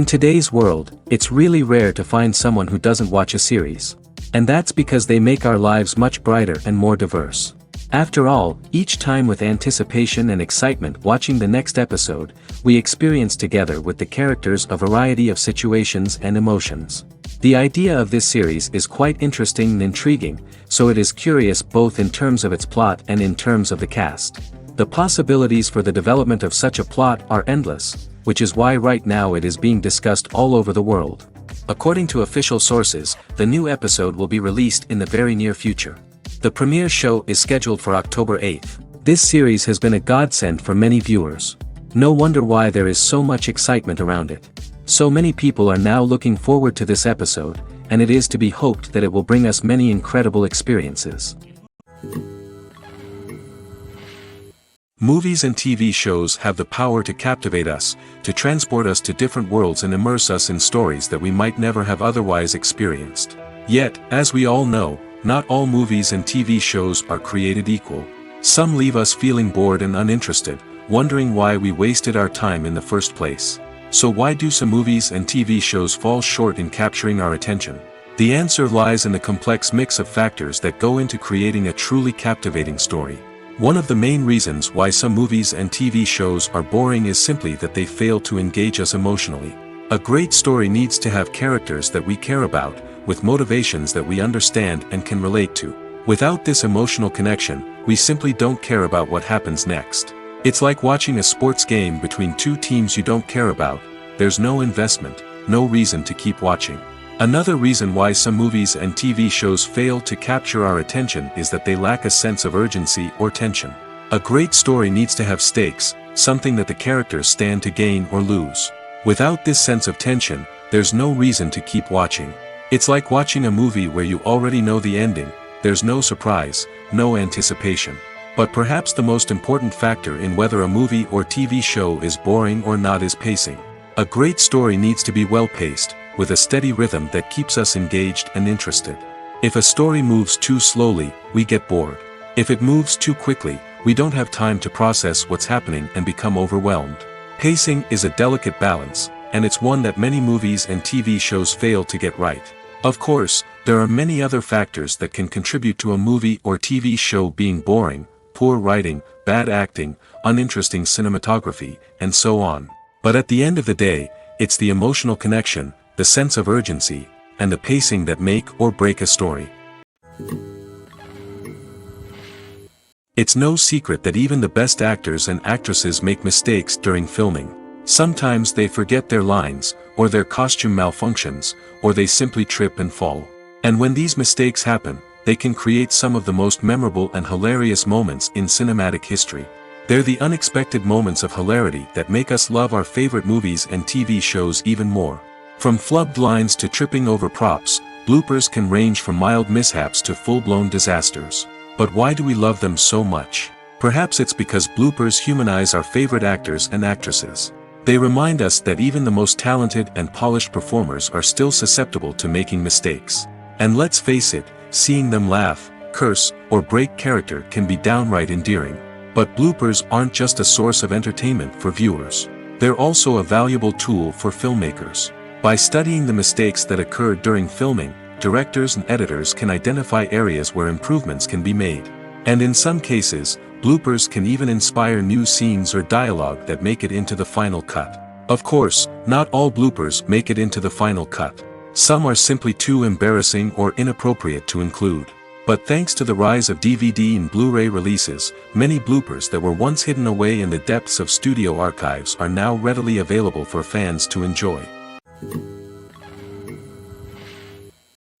In today's world, it's really rare to find someone who doesn't watch a series. And that's because they make our lives much brighter and more diverse. After all, each time with anticipation and excitement watching the next episode, we experience together with the characters a variety of situations and emotions. The idea of this series is quite interesting and intriguing, so it is curious both in terms of its plot and in terms of the cast. The possibilities for the development of such a plot are endless, which is why right now it is being discussed all over the world. According to official sources, the new episode will be released in the very near future. The premiere show is scheduled for October 8th. This series has been a godsend for many viewers. No wonder why there is so much excitement around it. So many people are now looking forward to this episode, and it is to be hoped that it will bring us many incredible experiences. Movies and TV shows have the power to captivate us, to transport us to different worlds and immerse us in stories that we might never have otherwise experienced. Yet, as we all know, not all movies and TV shows are created equal. Some leave us feeling bored and uninterested, wondering why we wasted our time in the first place. So why do some movies and TV shows fall short in capturing our attention? The answer lies in the complex mix of factors that go into creating a truly captivating story. One of the main reasons why some movies and TV shows are boring is simply that they fail to engage us emotionally. A great story needs to have characters that we care about, with motivations that we understand and can relate to. Without this emotional connection, we simply don't care about what happens next. It's like watching a sports game between two teams you don't care about. There's no investment, no reason to keep watching. Another reason why some movies and TV shows fail to capture our attention is that they lack a sense of urgency or tension. A great story needs to have stakes, something that the characters stand to gain or lose. Without this sense of tension, there's no reason to keep watching. It's like watching a movie where you already know the ending. There's no surprise, no anticipation. But perhaps the most important factor in whether a movie or TV show is boring or not is pacing. A great story needs to be well-paced, with a steady rhythm that keeps us engaged and interested. If a story moves too slowly, we get bored. If it moves too quickly, we don't have time to process what's happening and become overwhelmed. Pacing is a delicate balance, and it's one that many movies and TV shows fail to get right. Of course, there are many other factors that can contribute to a movie or TV show being boring: poor writing, bad acting, uninteresting cinematography, and so on. But at the end of the day, it's the emotional connection, the sense of urgency, and the pacing that make or break a story. It's no secret that even the best actors and actresses make mistakes during filming. Sometimes they forget their lines, or their costume malfunctions, or they simply trip and fall. And when these mistakes happen, they can create some of the most memorable and hilarious moments in cinematic history. They're the unexpected moments of hilarity that make us love our favorite movies and TV shows even more. From flubbed lines to tripping over props, bloopers can range from mild mishaps to full-blown disasters. But why do we love them so much? Perhaps it's because bloopers humanize our favorite actors and actresses. They remind us that even the most talented and polished performers are still susceptible to making mistakes. And let's face it, seeing them laugh, curse, or break character can be downright endearing. But bloopers aren't just a source of entertainment for viewers. They're also a valuable tool for filmmakers. By studying the mistakes that occurred during filming, directors and editors can identify areas where improvements can be made. And in some cases, bloopers can even inspire new scenes or dialogue that make it into the final cut. Of course, not all bloopers make it into the final cut. Some are simply too embarrassing or inappropriate to include. But thanks to the rise of DVD and Blu-ray releases, many bloopers that were once hidden away in the depths of studio archives are now readily available for fans to enjoy.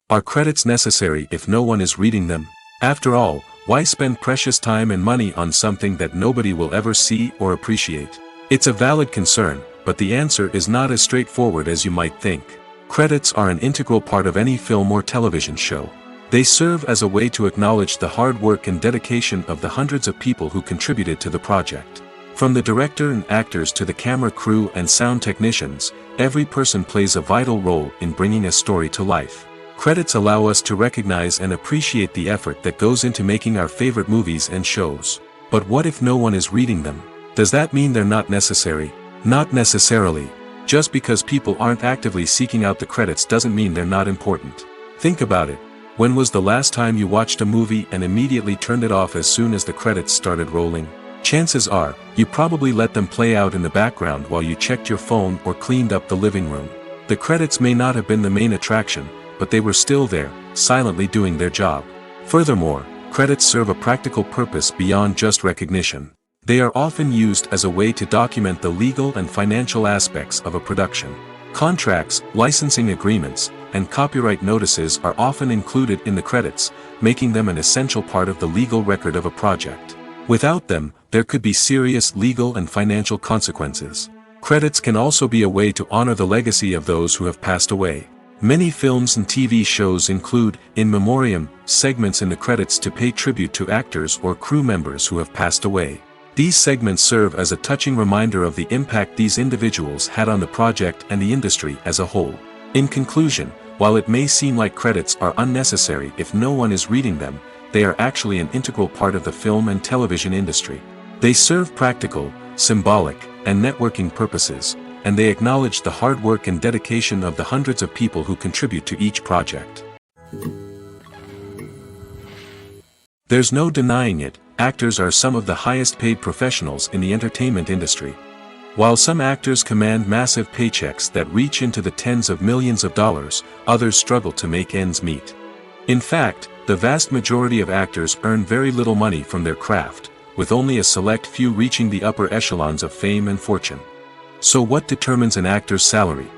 Are credits necessary if no one is reading them? After all, why spend precious time and money on something that nobody will ever see or appreciate? It's a valid concern, but the answer is not as straightforward as you might think. Credits are an integral part of any film or television show. They serve as a way to acknowledge the hard work and dedication of the hundreds of people who contributed to the project. From the director and actors to the camera crew and sound technicians, every person plays a vital role in bringing a story to life. Credits allow us to recognize and appreciate the effort that goes into making our favorite movies and shows. But what if no one is reading them? Does that mean they're not necessary? Not necessarily. Just because people aren't actively seeking out the credits doesn't mean they're not important. Think about it. When was the last time you watched a movie and immediately turned it off as soon as the credits started rolling? Chances are, you probably let them play out in the background while you checked your phone or cleaned up the living room. The credits may not have been the main attraction, but they were still there, silently doing their job. Furthermore, credits serve a practical purpose beyond just recognition. They are often used as a way to document the legal and financial aspects of a production. Contracts, licensing agreements, and copyright notices are often included in the credits, making them an essential part of the legal record of a project. Without them, there could be serious legal and financial consequences. Credits can also be a way to honor the legacy of those who have passed away. Many films and TV shows include, in memoriam, segments in the credits to pay tribute to actors or crew members who have passed away. These segments serve as a touching reminder of the impact these individuals had on the project and the industry as a whole. In conclusion, while it may seem like credits are unnecessary if no one is reading them, they are actually an integral part of the film and television industry. They serve practical, symbolic, and networking purposes, and they acknowledge the hard work and dedication of the hundreds of people who contribute to each project. There's no denying it, actors are some of the highest paid professionals in the entertainment industry. While some actors command massive paychecks that reach into the tens of millions of dollars, others struggle to make ends meet. In fact, the vast majority of actors earn very little money from their craft, with only a select few reaching the upper echelons of fame and fortune. So what determines an actor's salary?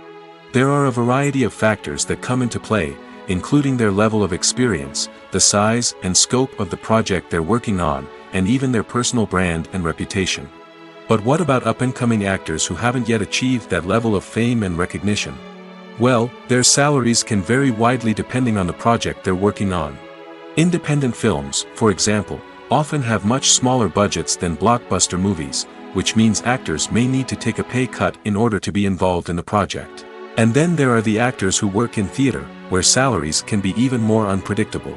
There are a variety of factors that come into play, including their level of experience, the size and scope of the project they're working on, and even their personal brand and reputation. But what about up-and-coming actors who haven't yet achieved that level of fame and recognition? Well, their salaries can vary widely depending on the project they're working on. Independent films, for example, often have much smaller budgets than blockbuster movies, which means actors may need to take a pay cut in order to be involved in the project. And then there are the actors who work in theater, where salaries can be even more unpredictable.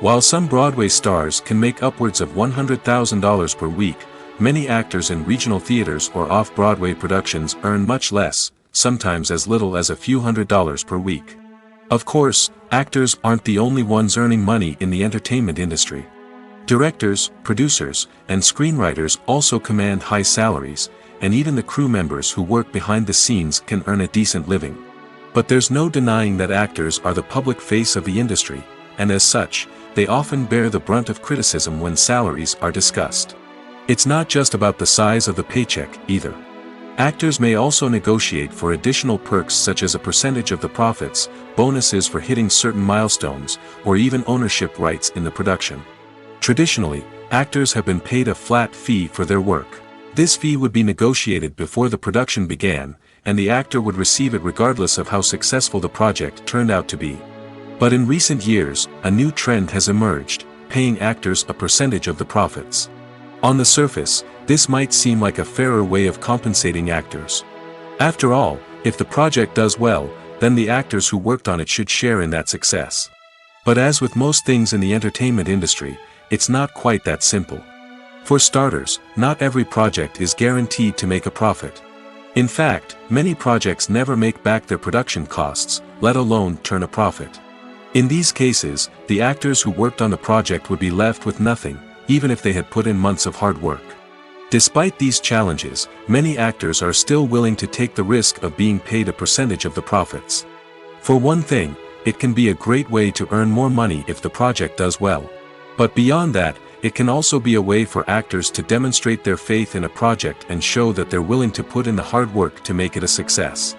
While some Broadway stars can make upwards of $100,000 per week, many actors in regional theaters or off-Broadway productions earn much less, sometimes as little as a few $100s per week. Of course, actors aren't the only ones earning money in the entertainment industry. Directors, producers, and screenwriters also command high salaries, and even the crew members who work behind the scenes can earn a decent living. But there's no denying that actors are the public face of the industry, and as such, they often bear the brunt of criticism when salaries are discussed. It's not just about the size of the paycheck, either. Actors may also negotiate for additional perks such as a percentage of the profits, bonuses for hitting certain milestones, or even ownership rights in the production. Traditionally, actors have been paid a flat fee for their work. This fee would be negotiated before the production began, and the actor would receive it regardless of how successful the project turned out to be. But in recent years, a new trend has emerged, paying actors a percentage of the profits. On the surface, this might seem like a fairer way of compensating actors. After all, if the project does well, then the actors who worked on it should share in that success. But as with most things in the entertainment industry, it's not quite that simple. For starters, not every project is guaranteed to make a profit. In fact, many projects never make back their production costs, let alone turn a profit. In these cases, the actors who worked on the project would be left with nothing, even if they had put in months of hard work. Despite these challenges, many actors are still willing to take the risk of being paid a percentage of the profits. For one thing, it can be a great way to earn more money if the project does well. But beyond that, it can also be a way for actors to demonstrate their faith in a project and show that they're willing to put in the hard work to make it a success.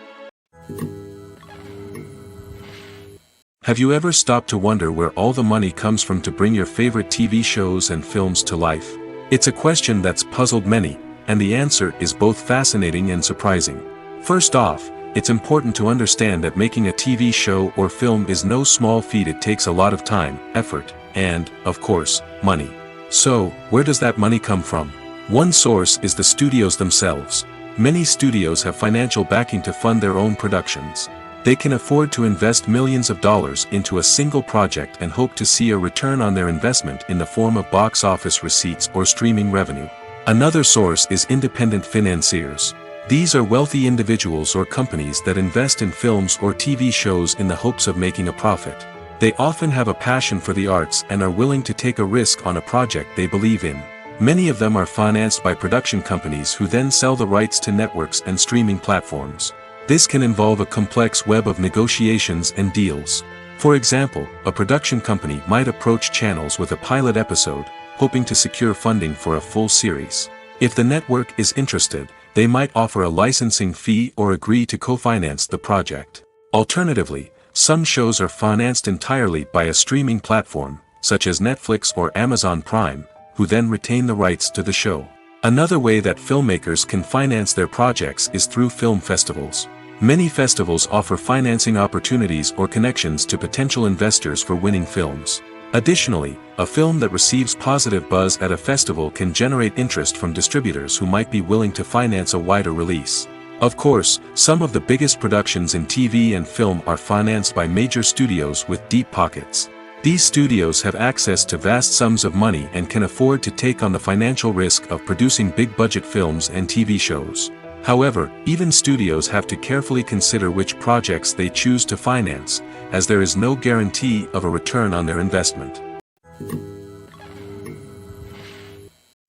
Have you ever stopped to wonder where all the money comes from to bring your favorite TV shows and films to life? It's a question that's puzzled many, and the answer is both fascinating and surprising. First off, it's important to understand that making a TV show or film is no small feat. It takes a lot of time, effort, and, of course, money. So, where does that money come from? One source is the studios themselves. Many studios have financial backing to fund their own productions. They can afford to invest millions of dollars into a single project and hope to see a return on their investment in the form of box office receipts or streaming revenue. Another source is independent financiers. These are wealthy individuals or companies that invest in films or TV shows in the hopes of making a profit. They often have a passion for the arts and are willing to take a risk on a project they believe in. Many of them are financed by production companies who then sell the rights to networks and streaming platforms. This can involve a complex web of negotiations and deals. For example, a production company might approach channels with a pilot episode, hoping to secure funding for a full series. If the network is interested, they might offer a licensing fee or agree to co-finance the project. Alternatively, some shows are financed entirely by a streaming platform, such as Netflix or Amazon Prime, who then retain the rights to the show. Another way that filmmakers can finance their projects is through film festivals. Many festivals offer financing opportunities or connections to potential investors for winning films. Additionally, a film that receives positive buzz at a festival can generate interest from distributors who might be willing to finance a wider release. Of course, some of the biggest productions in TV and film are financed by major studios with deep pockets. These studios have access to vast sums of money and can afford to take on the financial risk of producing big-budget films and TV shows. However, even studios have to carefully consider which projects they choose to finance, as there is no guarantee of a return on their investment.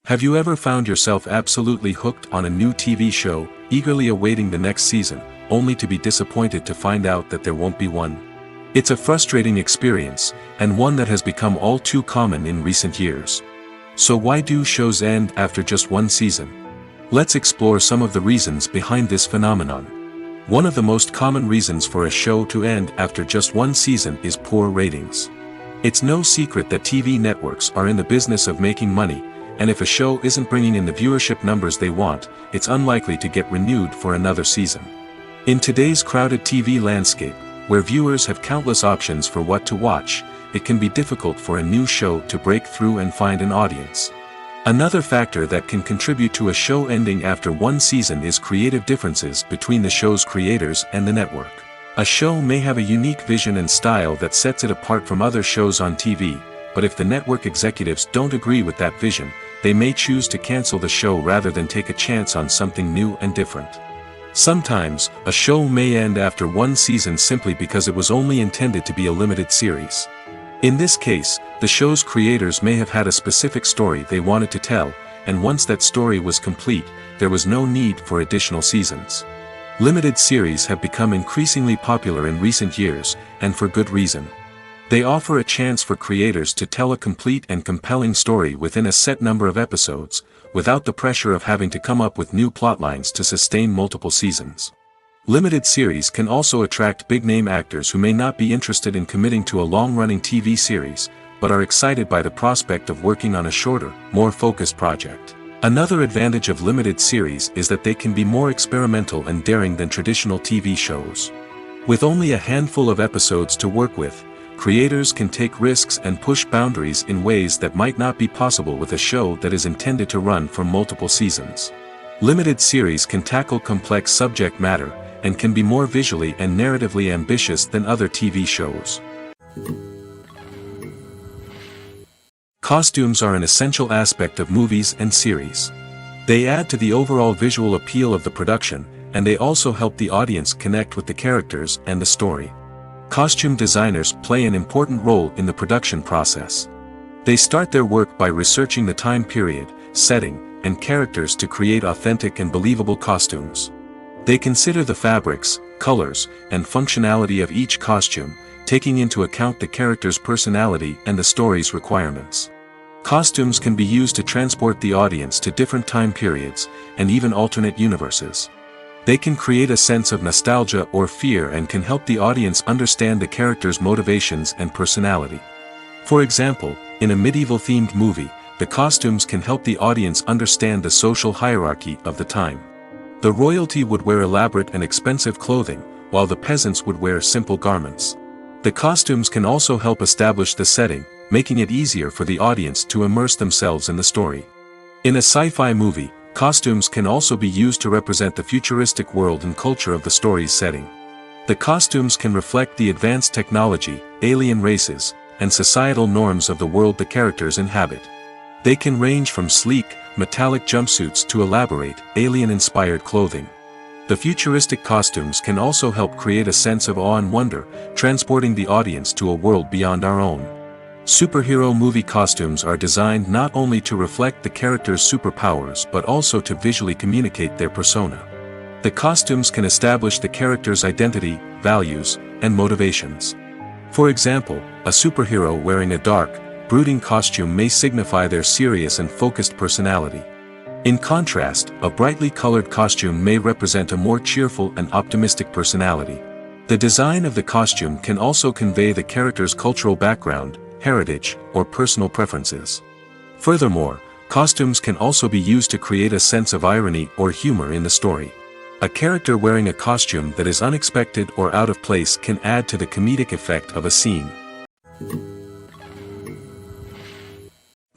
Have you ever found yourself absolutely hooked on a new TV show, eagerly awaiting the next season, only to be disappointed to find out that there won't be one? It's a frustrating experience, and one that has become all too common in recent years. So why do shows end after just one season? Let's explore some of the reasons behind this phenomenon. One of the most common reasons for a show to end after just one season is poor ratings. It's no secret that TV networks are in the business of making money, and if a show isn't bringing in the viewership numbers they want, it's unlikely to get renewed for another season. In today's crowded TV landscape, where viewers have countless options for what to watch, it can be difficult for a new show to break through and find an audience. Another factor that can contribute to a show ending after one season is creative differences between the show's creators and the network. A show may have a unique vision and style that sets it apart from other shows on TV, but if the network executives don't agree with that vision, they may choose to cancel the show rather than take a chance on something new and different. Sometimes, a show may end after one season simply because it was only intended to be a limited series. In this case, the show's creators may have had a specific story they wanted to tell, and once that story was complete, there was no need for additional seasons. Limited series have become increasingly popular in recent years, and for good reason. They offer a chance for creators to tell a complete and compelling story within a set number of episodes, without the pressure of having to come up with new plotlines to sustain multiple seasons. Limited series can also attract big-name actors who may not be interested in committing to a long-running TV series, but are excited by the prospect of working on a shorter, more focused project. Another advantage of limited series is that they can be more experimental and daring than traditional TV shows. With only a handful of episodes to work with, creators can take risks and push boundaries in ways that might not be possible with a show that is intended to run for multiple seasons. Limited series can tackle complex subject matter, and can be more visually and narratively ambitious than other TV shows. Costumes are an essential aspect of movies and series. They add to the overall visual appeal of the production, and they also help the audience connect with the characters and the story. Costume designers play an important role in the production process. They start their work by researching the time period, setting, and characters to create authentic and believable costumes. They consider the fabrics, colors, and functionality of each costume, taking into account the character's personality and the story's requirements. Costumes can be used to transport the audience to different time periods, and even alternate universes. They can create a sense of nostalgia or fear and can help the audience understand the character's motivations and personality. For example, in a medieval-themed movie, the costumes can help the audience understand the social hierarchy of the time. The royalty would wear elaborate and expensive clothing, while the peasants would wear simple garments. The costumes can also help establish the setting, making it easier for the audience to immerse themselves in the story. In a sci-fi movie, costumes can also be used to represent the futuristic world and culture of the story's setting. The costumes can reflect the advanced technology, alien races, and societal norms of the world the characters inhabit. They can range from sleek, metallic jumpsuits to elaborate, alien-inspired clothing. The futuristic costumes can also help create a sense of awe and wonder, transporting the audience to a world beyond our own. Superhero movie costumes are designed not only to reflect the character's superpowers but also to visually communicate their persona. The costumes can establish the character's identity, values, and motivations. For example, a superhero wearing a dark, brooding costume may signify their serious and focused personality. In contrast, a brightly colored costume may represent a more cheerful and optimistic personality. The design of the costume can also convey the character's cultural background, heritage, or personal preferences. Furthermore, costumes can also be used to create a sense of irony or humor in the story. A character wearing a costume that is unexpected or out of place can add to the comedic effect of a scene.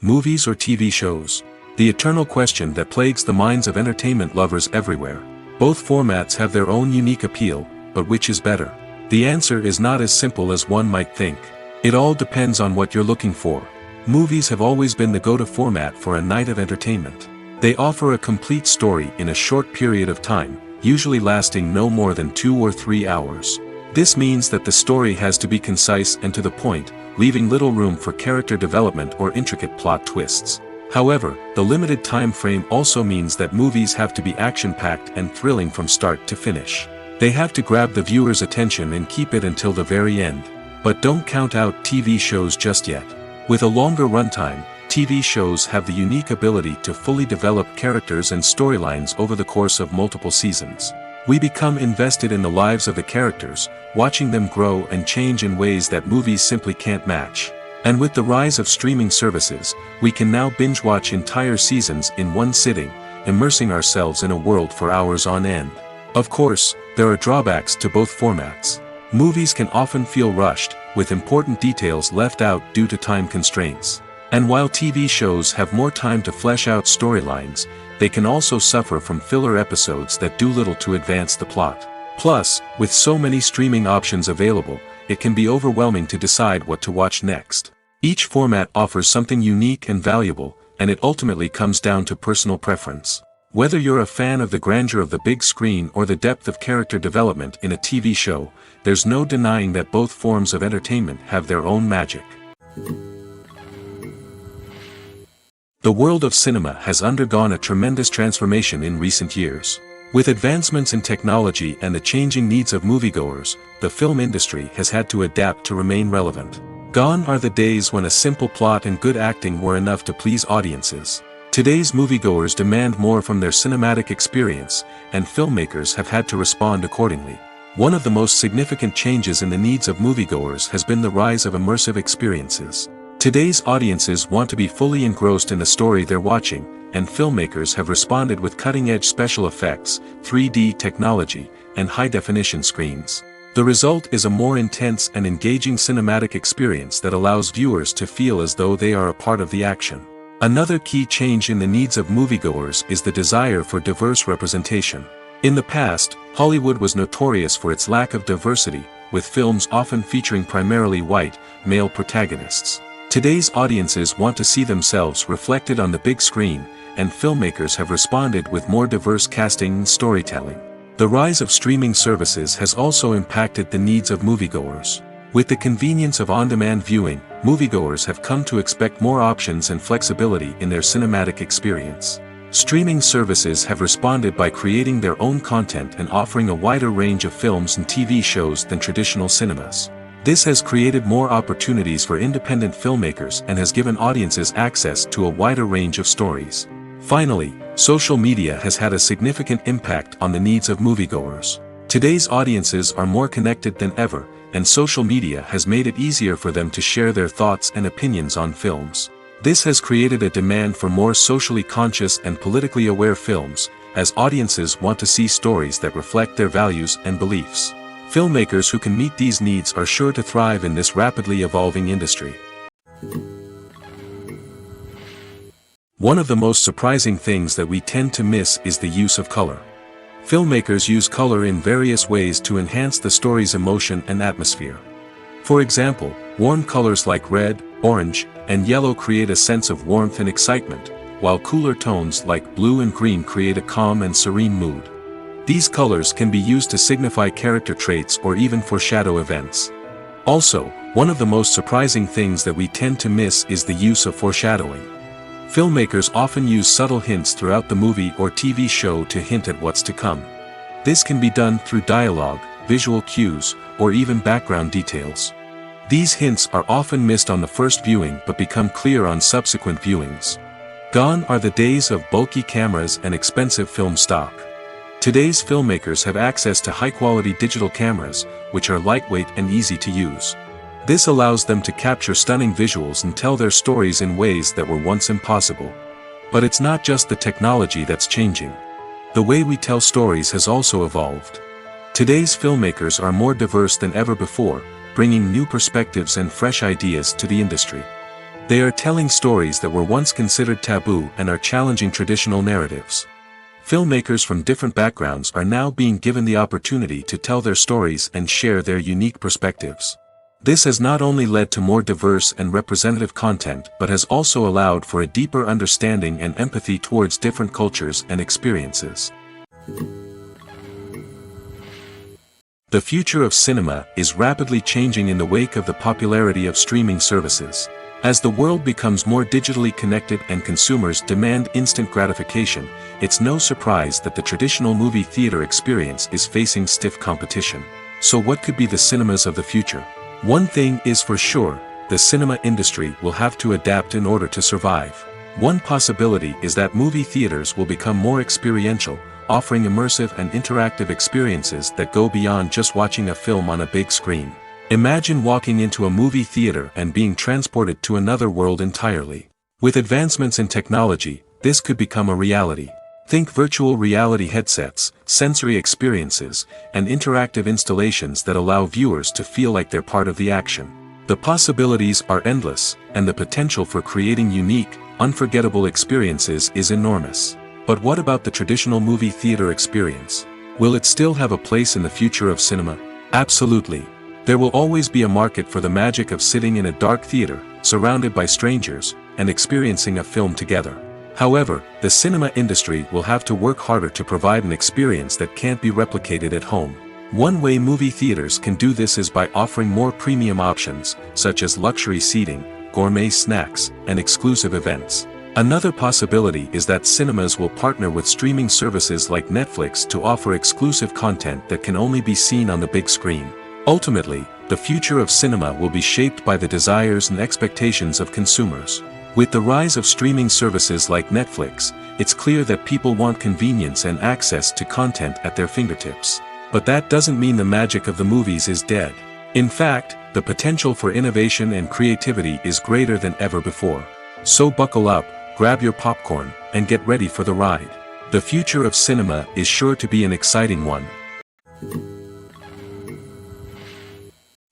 Movies or TV shows? The eternal question that plagues the minds of entertainment lovers everywhere. Both formats have their own unique appeal, but which is better? The answer is not as simple as one might think. It all depends on what you're looking for. Movies have always been the go-to format for a night of entertainment. They offer a complete story in a short period of time, usually lasting no more than 2 or 3 hours. This means that the story has to be concise and to the point, leaving little room for character development or intricate plot twists. However, the limited time frame also means that movies have to be action-packed and thrilling from start to finish. They have to grab the viewer's attention and keep it until the very end. But don't count out TV shows just yet. With a longer runtime, TV shows have the unique ability to fully develop characters and storylines over the course of multiple seasons. We become invested in the lives of the characters, watching them grow and change in ways that movies simply can't match. And with the rise of streaming services, we can now binge-watch entire seasons in one sitting, immersing ourselves in a world for hours on end. Of course, there are drawbacks to both formats. Movies can often feel rushed, with important details left out due to time constraints. And while TV shows have more time to flesh out storylines, they can also suffer from filler episodes that do little to advance the plot. Plus, with so many streaming options available, it can be overwhelming to decide what to watch next. Each format offers something unique and valuable, and it ultimately comes down to personal preference. Whether you're a fan of the grandeur of the big screen or the depth of character development in a TV show, there's no denying that both forms of entertainment have their own magic. The world of cinema has undergone a tremendous transformation in recent years. With advancements in technology and the changing needs of moviegoers, the film industry has had to adapt to remain relevant. Gone are the days when a simple plot and good acting were enough to please audiences. Today's moviegoers demand more from their cinematic experience, and filmmakers have had to respond accordingly. One of the most significant changes in the needs of moviegoers has been the rise of immersive experiences. Today's audiences want to be fully engrossed in the story they're watching, and filmmakers have responded with cutting-edge special effects, 3D technology, and high-definition screens. The result is a more intense and engaging cinematic experience that allows viewers to feel as though they are a part of the action. Another key change in the needs of moviegoers is the desire for diverse representation. In the past, Hollywood was notorious for its lack of diversity, with films often featuring primarily white, male protagonists. Today's audiences want to see themselves reflected on the big screen, and filmmakers have responded with more diverse casting and storytelling. The rise of streaming services has also impacted the needs of moviegoers. With the convenience of on-demand viewing, moviegoers have come to expect more options and flexibility in their cinematic experience. Streaming services have responded by creating their own content and offering a wider range of films and TV shows than traditional cinemas. This has created more opportunities for independent filmmakers and has given audiences access to a wider range of stories. Finally, social media has had a significant impact on the needs of moviegoers. Today's audiences are more connected than ever, and social media has made it easier for them to share their thoughts and opinions on films. This has created a demand for more socially conscious and politically aware films, as audiences want to see stories that reflect their values and beliefs. Filmmakers who can meet these needs are sure to thrive in this rapidly evolving industry. One of the most surprising things that we tend to miss is the use of color. Filmmakers use color in various ways to enhance the story's emotion and atmosphere. For example, warm colors like red, orange, and yellow create a sense of warmth and excitement, while cooler tones like blue and green create a calm and serene mood. These colors can be used to signify character traits or even foreshadow events. Also, one of the most surprising things that we tend to miss is the use of foreshadowing. Filmmakers often use subtle hints throughout the movie or TV show to hint at what's to come. This can be done through dialogue, visual cues, or even background details. These hints are often missed on the first viewing but become clear on subsequent viewings. Gone are the days of bulky cameras and expensive film stock. Today's filmmakers have access to high-quality digital cameras, which are lightweight and easy to use. This allows them to capture stunning visuals and tell their stories in ways that were once impossible. But it's not just the technology that's changing. The way we tell stories has also evolved. Today's filmmakers are more diverse than ever before, bringing new perspectives and fresh ideas to the industry. They are telling stories that were once considered taboo and are challenging traditional narratives. Filmmakers from different backgrounds are now being given the opportunity to tell their stories and share their unique perspectives. This has not only led to more diverse and representative content but has also allowed for a deeper understanding and empathy towards different cultures and experiences. The future of cinema is rapidly changing in the wake of the popularity of streaming services. As the world becomes more digitally connected and consumers demand instant gratification, it's no surprise that the traditional movie theater experience is facing stiff competition. So what could be the cinemas of the future? One thing is for sure, the cinema industry will have to adapt in order to survive. One possibility is that movie theaters will become more experiential, offering immersive and interactive experiences that go beyond just watching a film on a big screen. Imagine walking into a movie theater and being transported to another world entirely. With advancements in technology, this could become a reality. Think virtual reality headsets, sensory experiences, and interactive installations that allow viewers to feel like they're part of the action. The possibilities are endless, and the potential for creating unique, unforgettable experiences is enormous. But what about the traditional movie theater experience? Will it still have a place in the future of cinema? Absolutely. There will always be a market for the magic of sitting in a dark theater, surrounded by strangers, and experiencing a film together. However, the cinema industry will have to work harder to provide an experience that can't be replicated at home. One way movie theaters can do this is by offering more premium options, such as luxury seating, gourmet snacks, and exclusive events. Another possibility is that cinemas will partner with streaming services like Netflix to offer exclusive content that can only be seen on the big screen. Ultimately, the future of cinema will be shaped by the desires and expectations of consumers. With the rise of streaming services like Netflix, it's clear that people want convenience and access to content at their fingertips. But that doesn't mean the magic of the movies is dead. In fact, the potential for innovation and creativity is greater than ever before. So buckle up, grab your popcorn, and get ready for the ride. The future of cinema is sure to be an exciting one.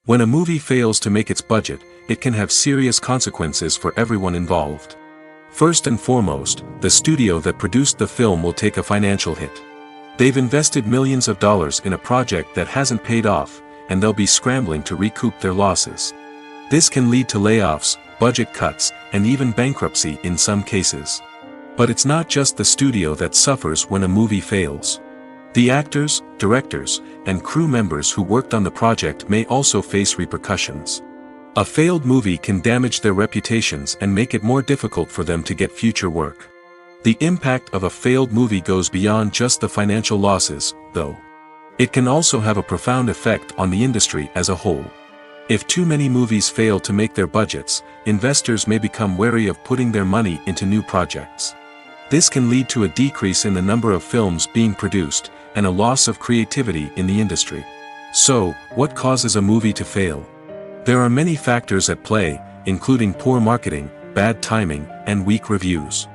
When a movie fails to make its budget, it can have serious consequences for everyone involved. First and foremost, the studio that produced the film will take a financial hit. They've invested millions of dollars in a project that hasn't paid off, and they'll be scrambling to recoup their losses. This can lead to layoffs, budget cuts, and even bankruptcy in some cases. But it's not just the studio that suffers when a movie fails. The actors, directors, and crew members who worked on the project may also face repercussions. A failed movie can damage their reputations and make it more difficult for them to get future work. The impact of a failed movie goes beyond just the financial losses, though. It can also have a profound effect on the industry as a whole. If too many movies fail to make their budgets, investors may become wary of putting their money into new projects. This can lead to a decrease in the number of films being produced, and a loss of creativity in the industry. So, what causes a movie to fail? There are many factors at play, including poor marketing, bad timing, and weak reviews.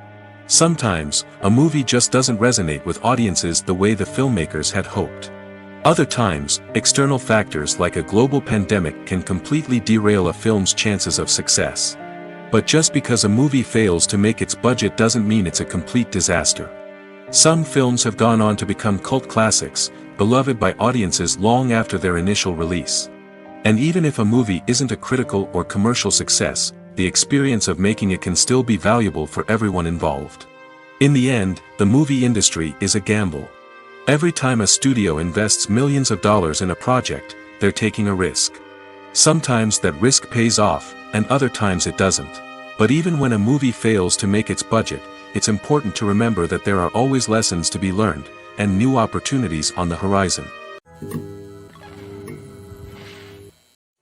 Sometimes, a movie just doesn't resonate with audiences the way the filmmakers had hoped. Other times, external factors like a global pandemic can completely derail a film's chances of success. But just because a movie fails to make its budget doesn't mean it's a complete disaster. Some films have gone on to become cult classics, beloved by audiences long after their initial release. And even if a movie isn't a critical or commercial success, the experience of making it can still be valuable for everyone involved. In the end, the movie industry is a gamble. Every time a studio invests millions of dollars in a project, they're taking a risk. Sometimes that risk pays off, and other times it doesn't. But even when a movie fails to make its budget, it's important to remember that there are always lessons to be learned, and new opportunities on the horizon.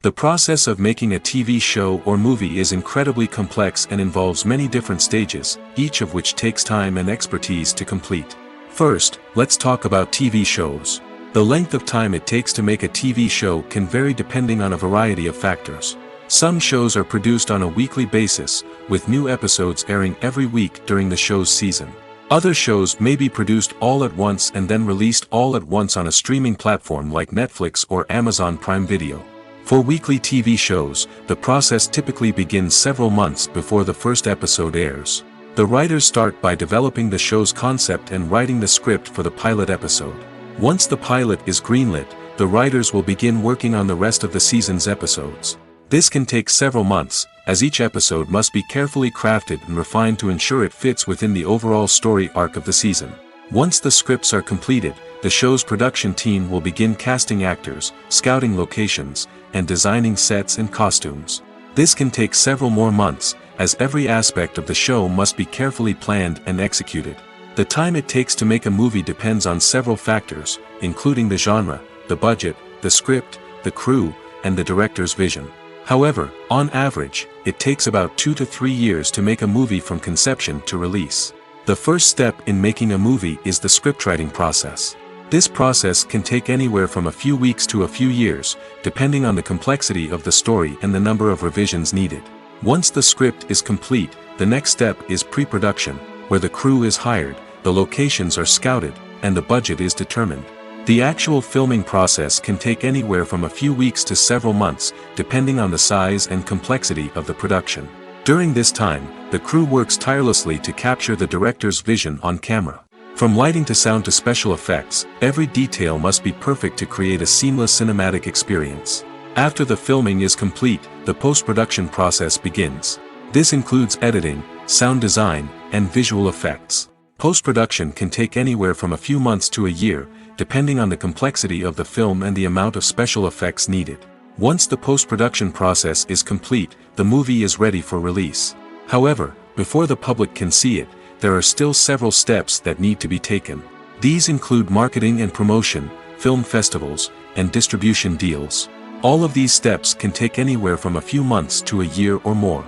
The process of making a TV show or movie is incredibly complex and involves many different stages, each of which takes time and expertise to complete. First, let's talk about TV shows. The length of time it takes to make a TV show can vary depending on a variety of factors. Some shows are produced on a weekly basis, with new episodes airing every week during the show's season. Other shows may be produced all at once and then released all at once on a streaming platform like Netflix or Amazon Prime Video. For weekly TV shows, the process typically begins several months before the first episode airs. The writers start by developing the show's concept and writing the script for the pilot episode. Once the pilot is greenlit, the writers will begin working on the rest of the season's episodes. This can take several months, as each episode must be carefully crafted and refined to ensure it fits within the overall story arc of the season. Once the scripts are completed, the show's production team will begin casting actors, scouting locations, and designing sets and costumes. This can take several more months, as every aspect of the show must be carefully planned and executed. The time it takes to make a movie depends on several factors, including the genre, the budget, the script, the crew, and the director's vision. However, on average, it takes about 2 to 3 years to make a movie from conception to release. The first step in making a movie is the scriptwriting process. This process can take anywhere from a few weeks to a few years, depending on the complexity of the story and the number of revisions needed. Once the script is complete, the next step is pre-production, where the crew is hired, the locations are scouted, and the budget is determined. The actual filming process can take anywhere from a few weeks to several months, depending on the size and complexity of the production. During this time, the crew works tirelessly to capture the director's vision on camera. From lighting to sound to special effects, every detail must be perfect to create a seamless cinematic experience. After the filming is complete, the post-production process begins. This includes editing, sound design, and visual effects. Post-production can take anywhere from a few months to a year, depending on the complexity of the film and the amount of special effects needed. Once the post-production process is complete, the movie is ready for release. However, before the public can see it, there are still several steps that need to be taken. These include marketing and promotion, film festivals, and distribution deals. All of these steps can take anywhere from a few months to a year or more.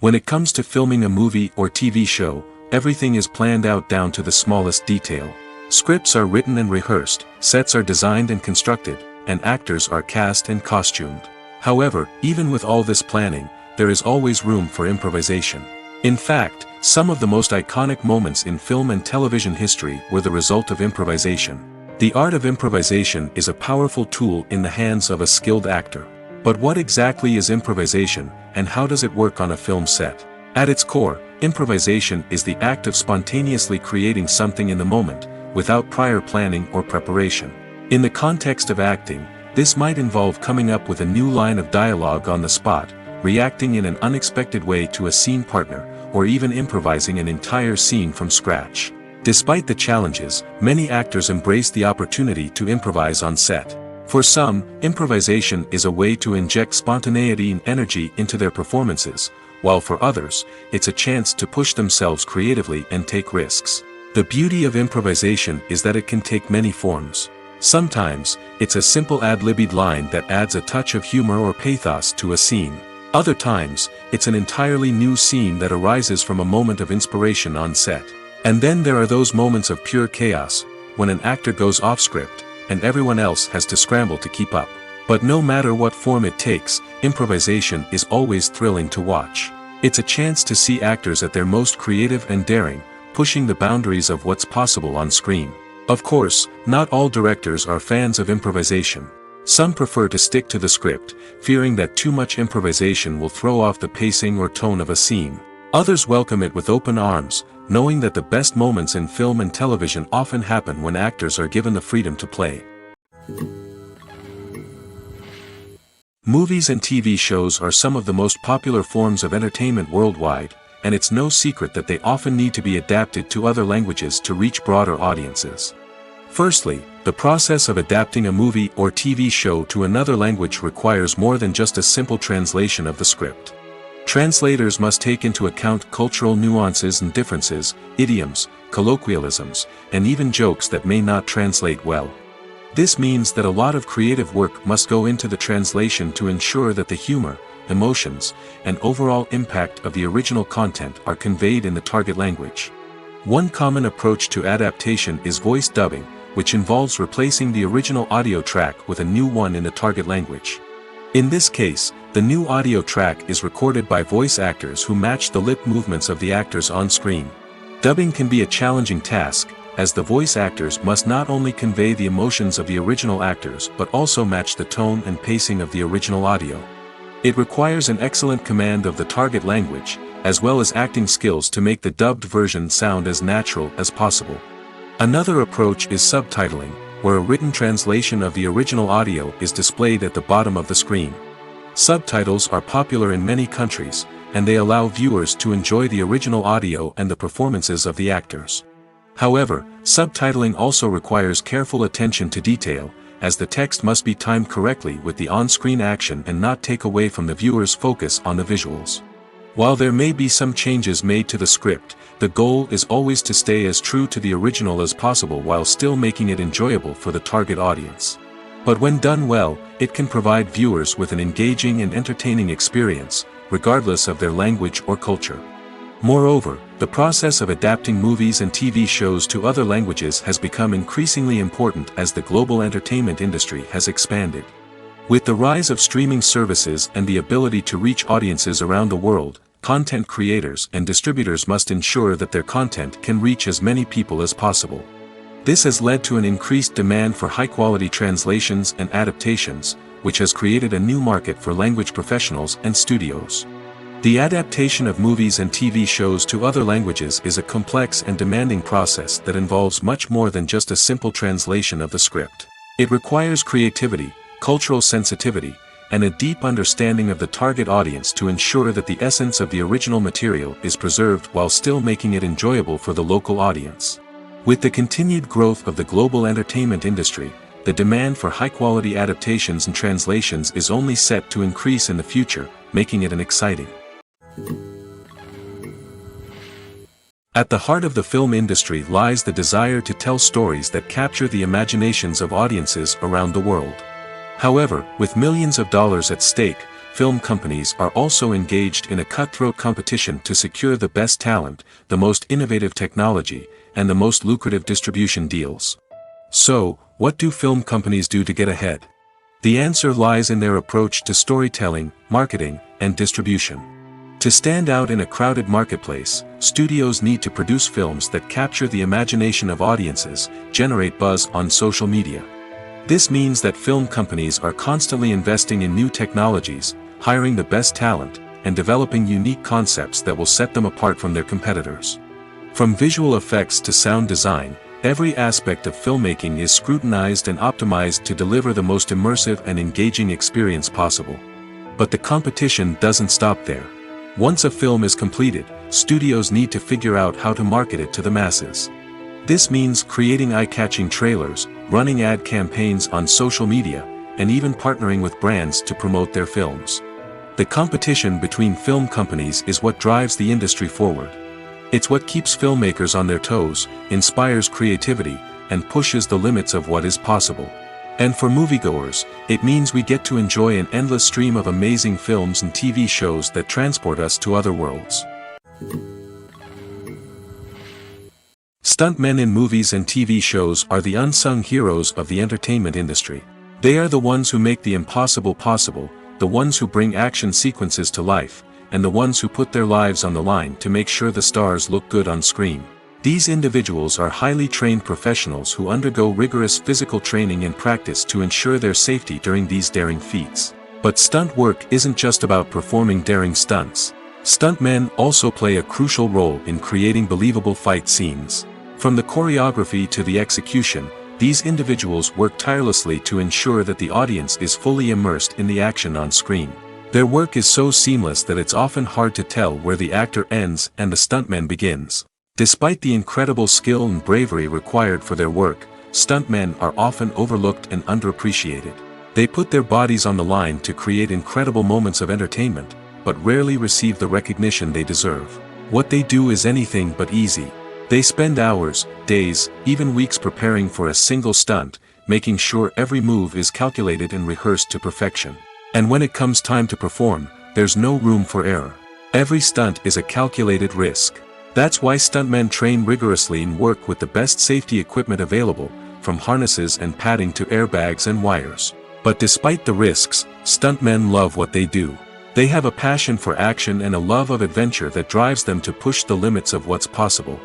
When it comes to filming a movie or TV show, everything is planned out down to the smallest detail. Scripts are written and rehearsed, sets are designed and constructed, and actors are cast and costumed. However, even with all this planning, there is always room for improvisation. In fact, some of the most iconic moments in film and television history were the result of improvisation. The art of improvisation is a powerful tool in the hands of a skilled actor. But what exactly is improvisation, and how does it work on a film set? At its core, improvisation is the act of spontaneously creating something in the moment, without prior planning or preparation. In the context of acting, this might involve coming up with a new line of dialogue on the spot, reacting in an unexpected way to a scene partner, or even improvising an entire scene from scratch. Despite the challenges, many actors embrace the opportunity to improvise on set. For some, improvisation is a way to inject spontaneity and energy into their performances, while for others, it's a chance to push themselves creatively and take risks. The beauty of improvisation is that it can take many forms. Sometimes, it's a simple ad-libbed line that adds a touch of humor or pathos to a scene. Other times, it's an entirely new scene that arises from a moment of inspiration on set. And then there are those moments of pure chaos, when an actor goes off script, and everyone else has to scramble to keep up. But no matter what form it takes, improvisation is always thrilling to watch. It's a chance to see actors at their most creative and daring, pushing the boundaries of what's possible on screen. Of course, not all directors are fans of improvisation. Some prefer to stick to the script, fearing that too much improvisation will throw off the pacing or tone of a scene. Others welcome it with open arms, knowing that the best moments in film and television often happen when actors are given the freedom to play. Movies and TV shows are some of the most popular forms of entertainment worldwide, and it's no secret that they often need to be adapted to other languages to reach broader audiences. Firstly, the process of adapting a movie or TV show to another language requires more than just a simple translation of the script. Translators must take into account cultural nuances and differences, idioms, colloquialisms, and even jokes that may not translate well. This means that a lot of creative work must go into the translation to ensure that the humor, emotions, and overall impact of the original content are conveyed in the target language. One common approach to adaptation is voice dubbing, which involves replacing the original audio track with a new one in the target language. In this case, the new audio track is recorded by voice actors who match the lip movements of the actors on screen. Dubbing can be a challenging task, as the voice actors must not only convey the emotions of the original actors but also match the tone and pacing of the original audio. It requires an excellent command of the target language, as well as acting skills to make the dubbed version sound as natural as possible. Another approach is subtitling, where a written translation of the original audio is displayed at the bottom of the screen. Subtitles are popular in many countries, and they allow viewers to enjoy the original audio and the performances of the actors. However, subtitling also requires careful attention to detail, as the text must be timed correctly with the on-screen action and not take away from the viewer's focus on the visuals. While there may be some changes made to the script, the goal is always to stay as true to the original as possible while still making it enjoyable for the target audience. But when done well, it can provide viewers with an engaging and entertaining experience, regardless of their language or culture. Moreover, the process of adapting movies and TV shows to other languages has become increasingly important as the global entertainment industry has expanded. With the rise of streaming services and the ability to reach audiences around the world, content creators and distributors must ensure that their content can reach as many people as possible. This has led to an increased demand for high-quality translations and adaptations, which has created a new market for language professionals and studios. The adaptation of movies and TV shows to other languages is a complex and demanding process that involves much more than just a simple translation of the script. It requires creativity, cultural sensitivity, and a deep understanding of the target audience to ensure that the essence of the original material is preserved while still making it enjoyable for the local audience. With the continued growth of the global entertainment industry, the demand for high-quality adaptations and translations is only set to increase in the future, making it exciting. At the heart of the film industry lies the desire to tell stories that capture the imaginations of audiences around the world. However, with millions of dollars at stake, film companies are also engaged in a cutthroat competition to secure the best talent, the most innovative technology, and the most lucrative distribution deals. So, what do film companies do to get ahead? The answer lies in their approach to storytelling, marketing, and distribution. To stand out in a crowded marketplace, studios need to produce films that capture the imagination of audiences, generate buzz on social media. This means that film companies are constantly investing in new technologies, hiring the best talent, and developing unique concepts that will set them apart from their competitors. From visual effects to sound design, every aspect of filmmaking is scrutinized and optimized to deliver the most immersive and engaging experience possible. But the competition doesn't stop there. Once a film is completed, studios need to figure out how to market it to the masses. This means creating eye-catching trailers, running ad campaigns on social media, and even partnering with brands to promote their films. The competition between film companies is what drives the industry forward. It's what keeps filmmakers on their toes, inspires creativity, and pushes the limits of what is possible. And for moviegoers, it means we get to enjoy an endless stream of amazing films and TV shows that transport us to other worlds. Stuntmen in movies and TV shows are the unsung heroes of the entertainment industry. They are the ones who make the impossible possible, the ones who bring action sequences to life, and the ones who put their lives on the line to make sure the stars look good on screen. These individuals are highly trained professionals who undergo rigorous physical training and practice to ensure their safety during these daring feats. But stunt work isn't just about performing daring stunts. Stuntmen also play a crucial role in creating believable fight scenes. From the choreography to the execution, these individuals work tirelessly to ensure that the audience is fully immersed in the action on screen. Their work is so seamless that it's often hard to tell where the actor ends and the stuntman begins. Despite the incredible skill and bravery required for their work, stuntmen are often overlooked and underappreciated. They put their bodies on the line to create incredible moments of entertainment, but rarely receive the recognition they deserve. What they do is anything but easy. They spend hours, days, even weeks preparing for a single stunt, making sure every move is calculated and rehearsed to perfection. And when it comes time to perform, there's no room for error. Every stunt is a calculated risk. That's why stuntmen train rigorously and work with the best safety equipment available, from harnesses and padding to airbags and wires. But despite the risks, stuntmen love what they do. They have a passion for action and a love of adventure that drives them to push the limits of what's possible.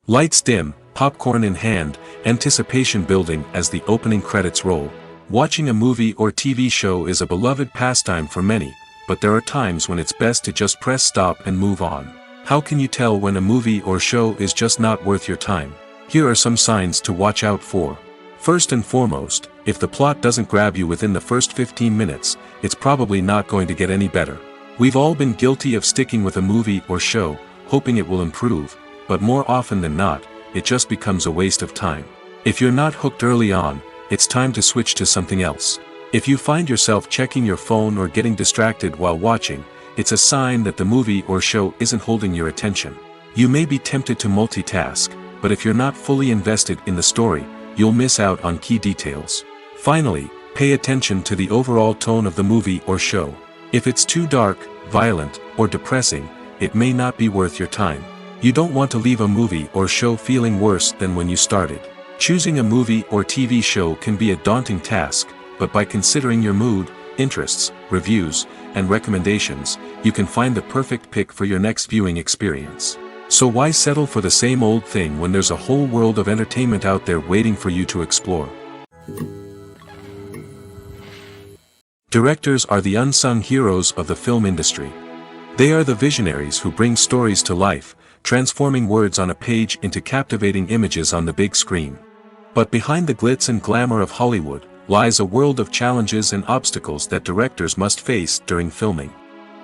Lights dim, popcorn in hand, anticipation building as the opening credits roll. Watching a movie or TV show is a beloved pastime for many, but there are times when it's best to just press stop and move on. How can you tell when a movie or show is just not worth your time? Here are some signs to watch out for. First and foremost, if the plot doesn't grab you within the first 15 minutes, it's probably not going to get any better. We've all been guilty of sticking with a movie or show, hoping it will improve, but more often than not, it just becomes a waste of time. If you're not hooked early on, it's time to switch to something else. If you find yourself checking your phone or getting distracted while watching, it's a sign that the movie or show isn't holding your attention. You may be tempted to multitask, but if you're not fully invested in the story, you'll miss out on key details. Finally, pay attention to the overall tone of the movie or show. If it's too dark, violent, or depressing, it may not be worth your time. You don't want to leave a movie or show feeling worse than when you started. Choosing a movie or TV show can be a daunting task, but by considering your mood, interests, reviews, and recommendations, you can find the perfect pick for your next viewing experience. So why settle for the same old thing when there's a whole world of entertainment out there waiting for you to explore? Directors are the unsung heroes of the film industry. They are the visionaries who bring stories to life, transforming words on a page into captivating images on the big screen. But behind the glitz and glamour of Hollywood, lies a world of challenges and obstacles that directors must face during filming.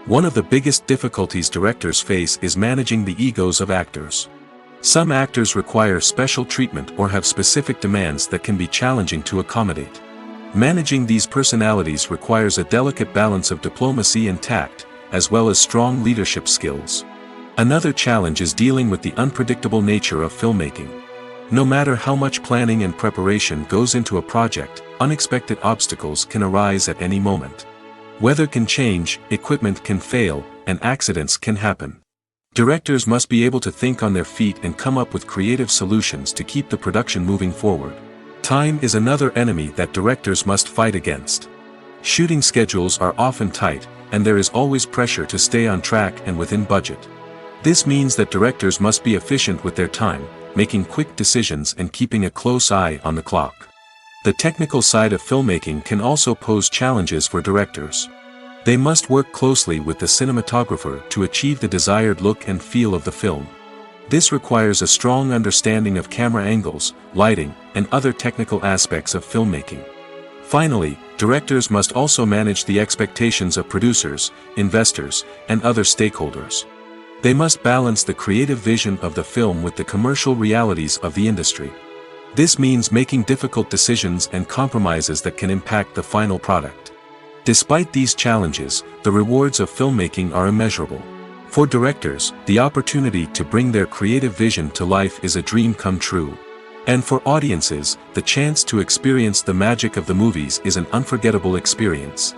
One of the biggest difficulties directors face is managing the egos of actors. Some actors require special treatment or have specific demands that can be challenging to accommodate. Managing these personalities requires a delicate balance of diplomacy and tact, as well as strong leadership skills. Another challenge is dealing with the unpredictable nature of filmmaking. No matter how much planning and preparation goes into a project, unexpected obstacles can arise at any moment. Weather can change, equipment can fail, and accidents can happen. Directors must be able to think on their feet and come up with creative solutions to keep the production moving forward. Time is another enemy that directors must fight against. Shooting schedules are often tight, and there is always pressure to stay on track and within budget. This means that directors must be efficient with their time, making quick decisions and keeping a close eye on the clock. The technical side of filmmaking can also pose challenges for directors. They must work closely with the cinematographer to achieve the desired look and feel of the film. This requires a strong understanding of camera angles, lighting, and other technical aspects of filmmaking. Finally, directors must also manage the expectations of producers, investors, and other stakeholders. They must balance the creative vision of the film with the commercial realities of the industry. This means making difficult decisions and compromises that can impact the final product. Despite these challenges, the rewards of filmmaking are immeasurable. For directors, the opportunity to bring their creative vision to life is a dream come true. And for audiences, the chance to experience the magic of the movies is an unforgettable experience.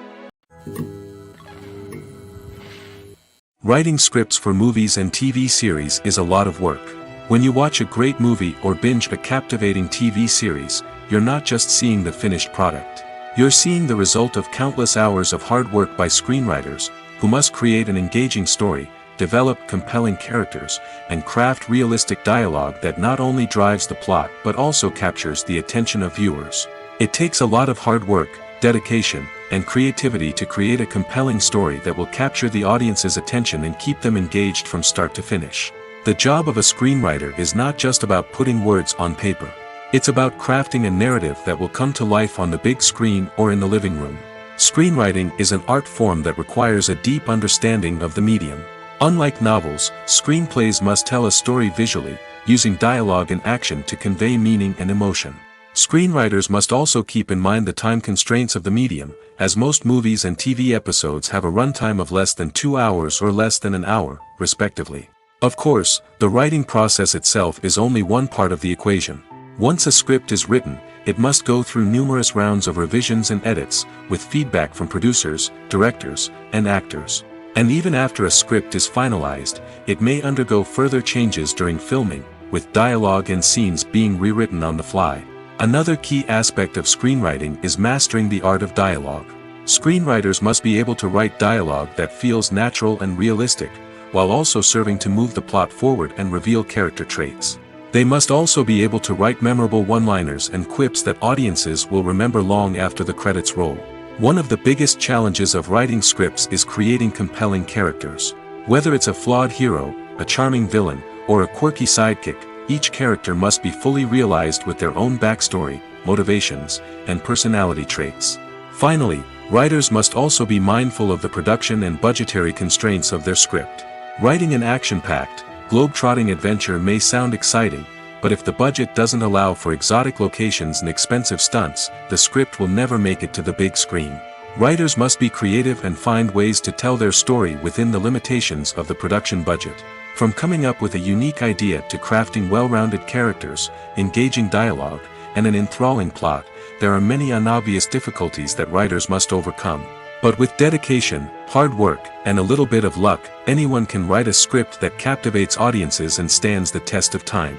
Writing scripts for movies and TV series is a lot of work. When you watch a great movie or binge a captivating TV series, you're not just seeing the finished product. You're seeing the result of countless hours of hard work by screenwriters, who must create an engaging story, develop compelling characters, and craft realistic dialogue that not only drives the plot but also captures the attention of viewers. It takes a lot of hard work, dedication, and creativity to create a compelling story that will capture the audience's attention and keep them engaged from start to finish. The job of a screenwriter is not just about putting words on paper. It's about crafting a narrative that will come to life on the big screen or in the living room. Screenwriting is an art form that requires a deep understanding of the medium. Unlike novels, screenplays must tell a story visually, using dialogue and action to convey meaning and emotion. Screenwriters must also keep in mind the time constraints of the medium, as most movies and TV episodes have a runtime of less than 2 hours or less than an hour, respectively. Of course, the writing process itself is only one part of the equation. Once a script is written, it must go through numerous rounds of revisions and edits, with feedback from producers, directors, and actors. And even after a script is finalized, it may undergo further changes during filming, with dialogue and scenes being rewritten on the fly. Another key aspect of screenwriting is mastering the art of dialogue. Screenwriters must be able to write dialogue that feels natural and realistic, while also serving to move the plot forward and reveal character traits. They must also be able to write memorable one-liners and quips that audiences will remember long after the credits roll. One of the biggest challenges of writing scripts is creating compelling characters. Whether it's a flawed hero, a charming villain, or a quirky sidekick, each character must be fully realized with their own backstory, motivations, and personality traits. Finally, writers must also be mindful of the production and budgetary constraints of their script. Writing an action-packed, globe-trotting adventure may sound exciting, but if the budget doesn't allow for exotic locations and expensive stunts, the script will never make it to the big screen. Writers must be creative and find ways to tell their story within the limitations of the production budget. From coming up with a unique idea to crafting well-rounded characters, engaging dialogue, and an enthralling plot, there are many unobvious difficulties that writers must overcome. But with dedication, hard work, and a little bit of luck, anyone can write a script that captivates audiences and stands the test of time.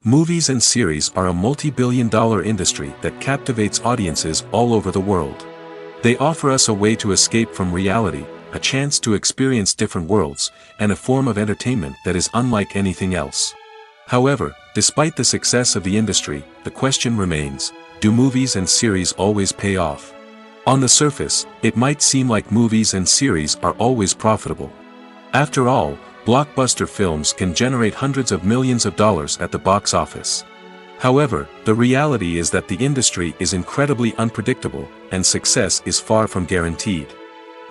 Movies and series are a multi-billion-dollar industry that captivates audiences all over the world. They offer us a way to escape from reality, a chance to experience different worlds, and a form of entertainment that is unlike anything else. However, despite the success of the industry, the question remains, do movies and series always pay off? On the surface, it might seem like movies and series are always profitable. After all, blockbuster films can generate hundreds of millions of dollars at the box office. However, the reality is that the industry is incredibly unpredictable, and success is far from guaranteed.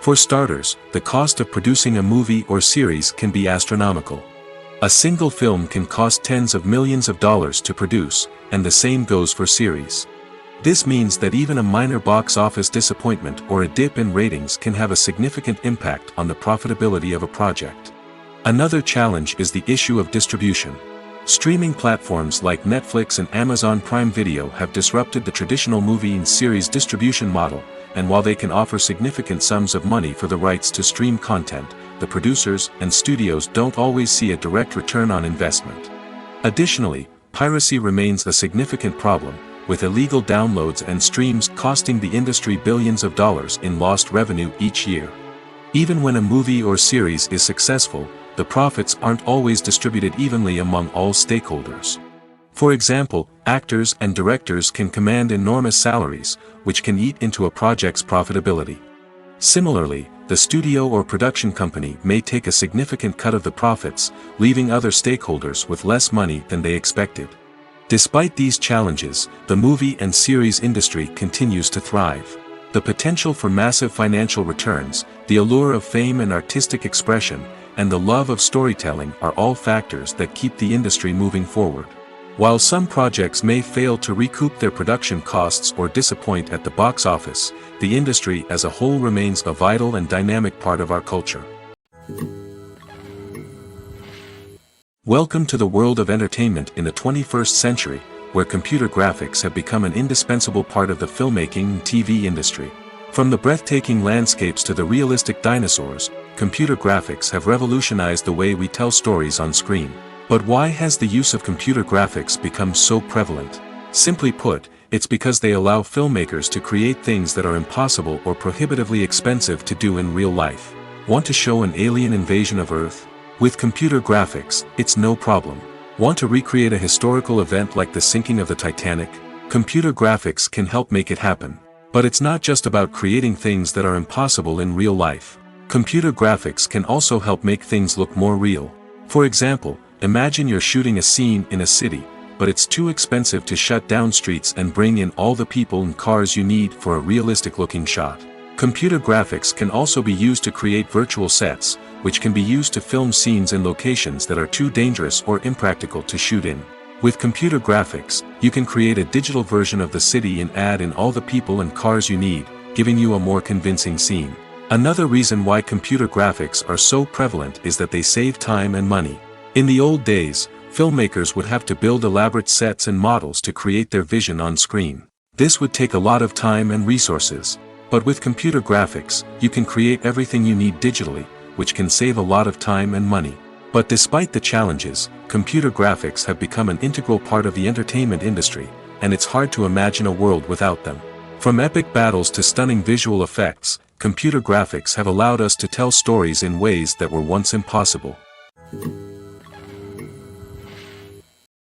For starters, the cost of producing a movie or series can be astronomical. A single film can cost tens of millions of dollars to produce, and the same goes for series. This means that even a minor box office disappointment or a dip in ratings can have a significant impact on the profitability of a project. Another challenge is the issue of distribution. Streaming platforms like Netflix and Amazon Prime Video have disrupted the traditional movie and series distribution model, and while they can offer significant sums of money for the rights to stream content, the producers and studios don't always see a direct return on investment. Additionally, piracy remains a significant problem, with illegal downloads and streams costing the industry billions of dollars in lost revenue each year. Even when a movie or series is successful, the profits aren't always distributed evenly among all stakeholders. For example, actors and directors can command enormous salaries, which can eat into a project's profitability. Similarly, the studio or production company may take a significant cut of the profits, leaving other stakeholders with less money than they expected. Despite these challenges, the movie and series industry continues to thrive. The potential for massive financial returns, the allure of fame and artistic expression, and the love of storytelling are all factors that keep the industry moving forward. While some projects may fail to recoup their production costs or disappoint at the box office, the industry as a whole remains a vital and dynamic part of our culture. Welcome to the world of entertainment in the 21st century, where computer graphics have become an indispensable part of the filmmaking and TV industry. From the breathtaking landscapes to the realistic dinosaurs, computer graphics have revolutionized the way we tell stories on screen. But why has the use of computer graphics become so prevalent? Simply put, it's because they allow filmmakers to create things that are impossible or prohibitively expensive to do in real life. Want to show an alien invasion of Earth? With computer graphics, it's no problem. Want to recreate a historical event like the sinking of the Titanic? Computer graphics can help make it happen. But it's not just about creating things that are impossible in real life. Computer graphics can also help make things look more real. For example, Imagine you're shooting a scene in a city, but it's too expensive to shut down streets and bring in all the people and cars you need for a realistic-looking shot. Computer graphics can also be used to create virtual sets, which can be used to film scenes in locations that are too dangerous or impractical to shoot in. With computer graphics, you can create a digital version of the city and add in all the people and cars you need, giving you a more convincing scene. Another reason why computer graphics are so prevalent is that they save time and money. In the old days, filmmakers would have to build elaborate sets and models to create their vision on screen. This would take a lot of time and resources. But with computer graphics, you can create everything you need digitally, which can save a lot of time and money. But despite the challenges, computer graphics have become an integral part of the entertainment industry, and it's hard to imagine a world without them. From epic battles to stunning visual effects, computer graphics have allowed us to tell stories in ways that were once impossible.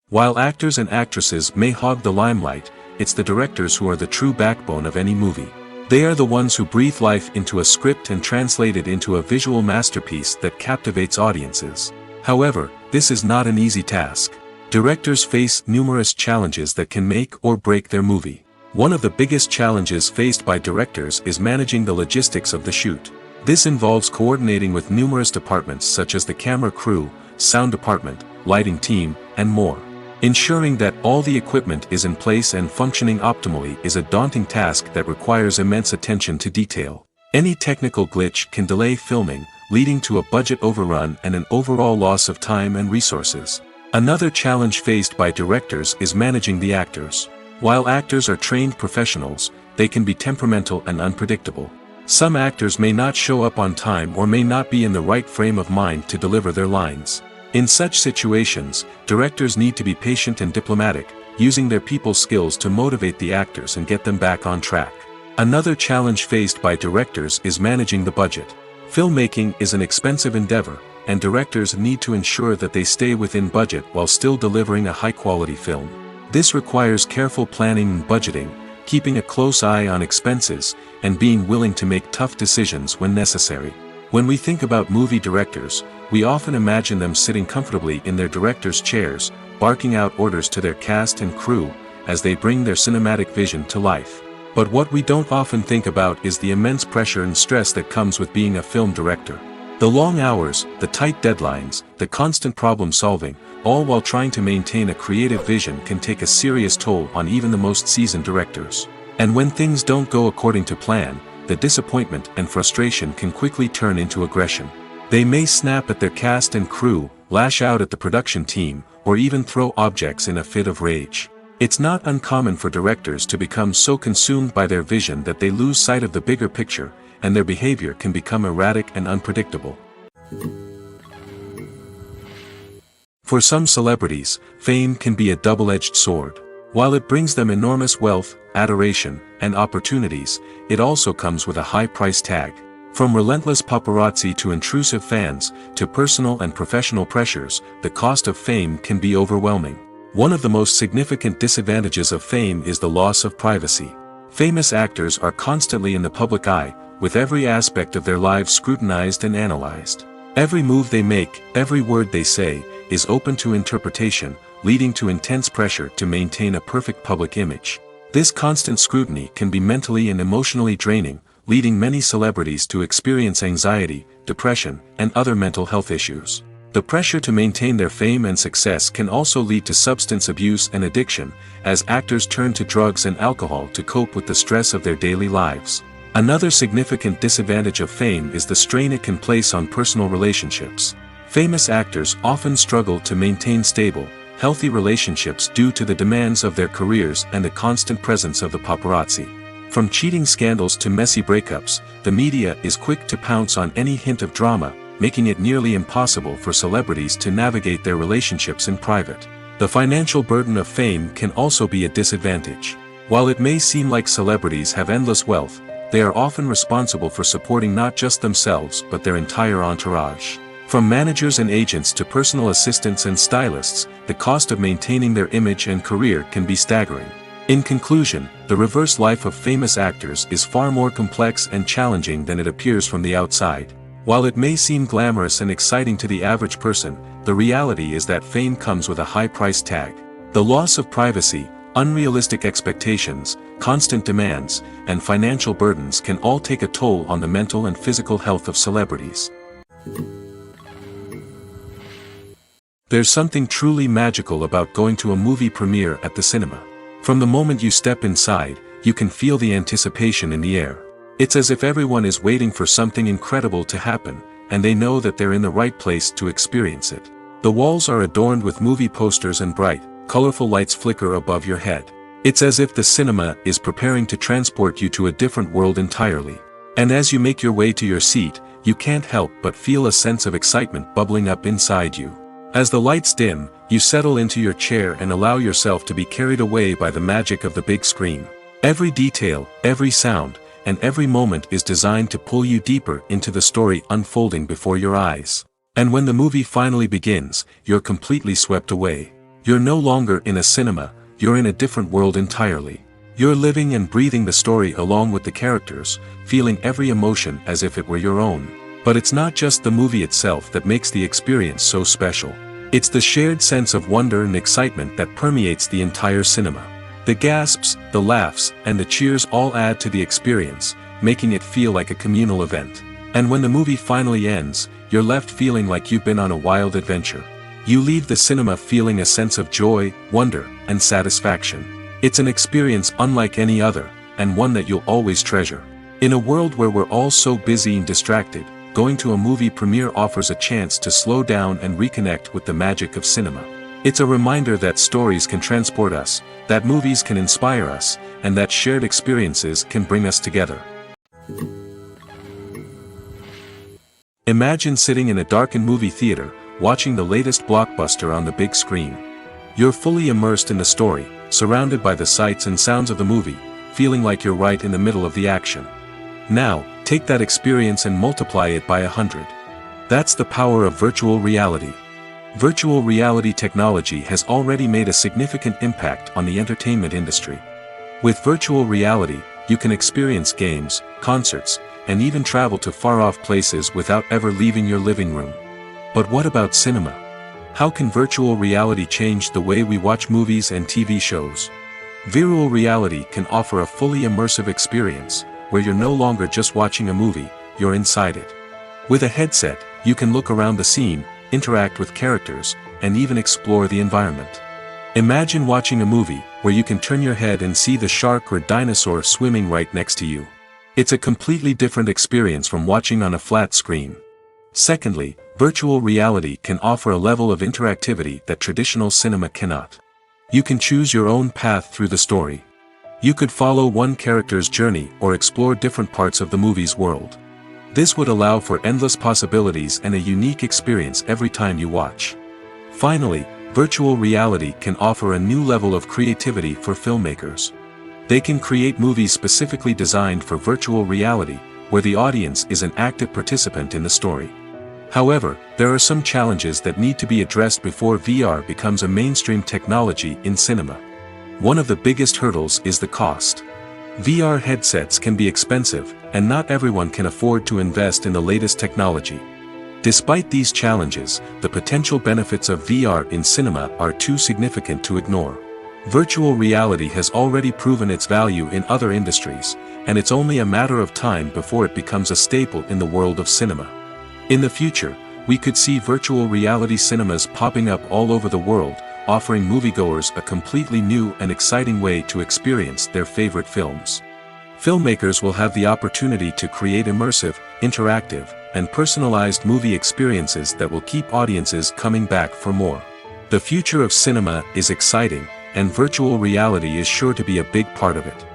While actors and actresses may hog the limelight, it's the directors who are the true backbone of any movie. They are the ones who breathe life into a script and translate it into a visual masterpiece that captivates audiences. However, this is not an easy task. Directors face numerous challenges that can make or break their movie. One of the biggest challenges faced by directors is managing the logistics of the shoot. This involves coordinating with numerous departments such as the camera crew, sound department, lighting team, and more. Ensuring that all the equipment is in place and functioning optimally is a daunting task that requires immense attention to detail. Any technical glitch can delay filming, leading to a budget overrun and an overall loss of time and resources. Another challenge faced by directors is managing the actors. While actors are trained professionals, they can be temperamental and unpredictable. Some actors may not show up on time or may not be in the right frame of mind to deliver their lines. In such situations, directors need to be patient and diplomatic, using their people skills to motivate the actors and get them back on track. Another challenge faced by directors is managing the budget. Filmmaking is an expensive endeavor, and directors need to ensure that they stay within budget while still delivering a high-quality film. This requires careful planning and budgeting, keeping a close eye on expenses, and being willing to make tough decisions when necessary. When we think about movie directors, we often imagine them sitting comfortably in their director's chairs, barking out orders to their cast and crew, as they bring their cinematic vision to life. But what we don't often think about is the immense pressure and stress that comes with being a film director. The long hours, the tight deadlines, the constant problem solving, all while trying to maintain a creative vision can take a serious toll on even the most seasoned directors. And when things don't go according to plan, the disappointment and frustration can quickly turn into aggression. They may snap at their cast and crew, lash out at the production team, or even throw objects in a fit of rage. It's not uncommon for directors to become so consumed by their vision that they lose sight of the bigger picture, and their behavior can become erratic and unpredictable. For some celebrities, fame can be a double-edged sword. While it brings them enormous wealth, adoration, and opportunities, it also comes with a high price tag. From relentless paparazzi to intrusive fans, to personal and professional pressures, the cost of fame can be overwhelming. One of the most significant disadvantages of fame is the loss of privacy. Famous actors are constantly in the public eye, with every aspect of their lives scrutinized and analyzed. Every move they make, every word they say, is open to interpretation, leading to intense pressure to maintain a perfect public image. This constant scrutiny can be mentally and emotionally draining, leading many celebrities to experience anxiety, depression, and other mental health issues. The pressure to maintain their fame and success can also lead to substance abuse and addiction, as actors turn to drugs and alcohol to cope with the stress of their daily lives. Another significant disadvantage of fame is the strain it can place on personal relationships. Famous actors often struggle to maintain stable, healthy relationships due to the demands of their careers and the constant presence of the paparazzi. From cheating scandals to messy breakups, the media is quick to pounce on any hint of drama, making it nearly impossible for celebrities to navigate their relationships in private. The financial burden of fame can also be a disadvantage. While it may seem like celebrities have endless wealth, they are often responsible for supporting not just themselves but their entire entourage. From managers and agents to personal assistants and stylists, the cost of maintaining their image and career can be staggering. In conclusion, the reverse life of famous actors is far more complex and challenging than it appears from the outside. While it may seem glamorous and exciting to the average person, the reality is that fame comes with a high price tag. The loss of privacy, unrealistic expectations, constant demands, and financial burdens can all take a toll on the mental and physical health of celebrities. There's something truly magical about going to a movie premiere at the cinema. From the moment you step inside, you can feel the anticipation in the air. It's as if everyone is waiting for something incredible to happen, and they know that they're in the right place to experience it. The walls are adorned with movie posters and bright, colorful lights flicker above your head. It's as if the cinema is preparing to transport you to a different world entirely. And as you make your way to your seat, you can't help but feel a sense of excitement bubbling up inside you. As the lights dim, you settle into your chair and allow yourself to be carried away by the magic of the big screen. Every detail, every sound, and every moment is designed to pull you deeper into the story unfolding before your eyes. And when the movie finally begins, you're completely swept away. You're no longer in a cinema, you're in a different world entirely. You're living and breathing the story along with the characters, feeling every emotion as if it were your own. But it's not just the movie itself that makes the experience so special. It's the shared sense of wonder and excitement that permeates the entire cinema. The gasps, the laughs, and the cheers all add to the experience, making it feel like a communal event. And when the movie finally ends, you're left feeling like you've been on a wild adventure. You leave the cinema feeling a sense of joy, wonder, and satisfaction. It's an experience unlike any other, and one that you'll always treasure. In a world where we're all so busy and distracted, going to a movie premiere offers a chance to slow down and reconnect with the magic of cinema. It's a reminder that stories can transport us, that movies can inspire us, and that shared experiences can bring us together. Imagine sitting in a darkened movie theater, watching the latest blockbuster on the big screen. You're fully immersed in the story, surrounded by the sights and sounds of the movie, feeling like you're right in the middle of the action. Now, take that experience and multiply it by 100. That's the power of virtual reality. Virtual reality technology has already made a significant impact on the entertainment industry. With virtual reality, you can experience games, concerts, and even travel to far-off places without ever leaving your living room. But what about cinema? How can virtual reality change the way we watch movies and TV shows? Virtual reality can offer a fully immersive experience, where you're no longer just watching a movie, you're inside it. With a headset, you can look around the scene, interact with characters, and even explore the environment. Imagine watching a movie where you can turn your head and see the shark or dinosaur swimming right next to you. It's a completely different experience from watching on a flat screen. Secondly, virtual reality can offer a level of interactivity that traditional cinema cannot. You can choose your own path through the story. You could follow one character's journey or explore different parts of the movie's world. This would allow for endless possibilities and a unique experience every time you watch. Finally, virtual reality can offer a new level of creativity for filmmakers. They can create movies specifically designed for virtual reality, where the audience is an active participant in the story. However, there are some challenges that need to be addressed before VR becomes a mainstream technology in cinema. One of the biggest hurdles is the cost. VR headsets can be expensive, and not everyone can afford to invest in the latest technology. Despite these challenges, the potential benefits of VR in cinema are too significant to ignore. Virtual reality has already proven its value in other industries, and it's only a matter of time before it becomes a staple in the world of cinema. In the future, we could see virtual reality cinemas popping up all over the world, offering moviegoers a completely new and exciting way to experience their favorite films. Filmmakers will have the opportunity to create immersive, interactive, and personalized movie experiences that will keep audiences coming back for more. The future of cinema is exciting, and virtual reality is sure to be a big part of it.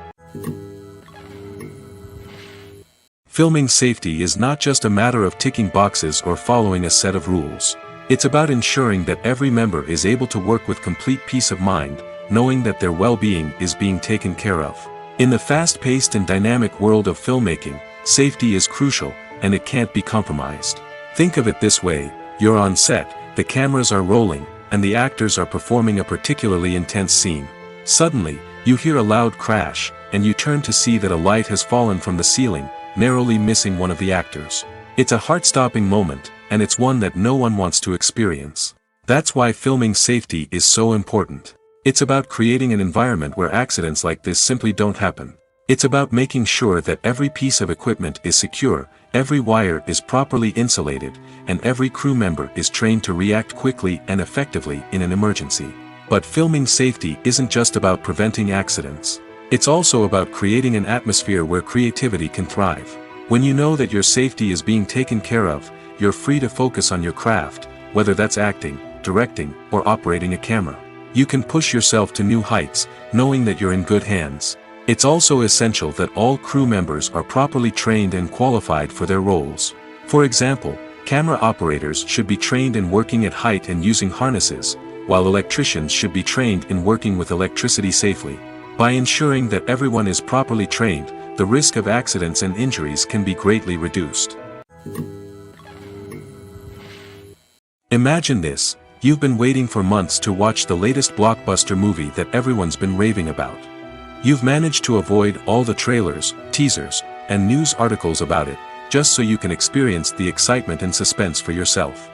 Filming safety is not just a matter of ticking boxes or following a set of rules. It's about ensuring that every member is able to work with complete peace of mind, knowing that their well-being is being taken care of. In the fast-paced and dynamic world of filmmaking, safety is crucial, and it can't be compromised. Think of it this way: you're on set, the cameras are rolling, and the actors are performing a particularly intense scene. Suddenly, you hear a loud crash, and you turn to see that a light has fallen from the ceiling, narrowly missing one of the actors. It's a heart-stopping moment, and it's one that no one wants to experience. That's why filming safety is so important. It's about creating an environment where accidents like this simply don't happen. It's about making sure that every piece of equipment is secure, every wire is properly insulated, and every crew member is trained to react quickly and effectively in an emergency. But filming safety isn't just about preventing accidents. It's also about creating an atmosphere where creativity can thrive. When you know that your safety is being taken care of, you're free to focus on your craft, whether that's acting, directing, or operating a camera. You can push yourself to new heights, knowing that you're in good hands. It's also essential that all crew members are properly trained and qualified for their roles. For example, camera operators should be trained in working at height and using harnesses, while electricians should be trained in working with electricity safely. By ensuring that everyone is properly trained, the risk of accidents and injuries can be greatly reduced. Imagine this: you've been waiting for months to watch the latest blockbuster movie that everyone's been raving about. You've managed to avoid all the trailers, teasers, and news articles about it, just so you can experience the excitement and suspense for yourself.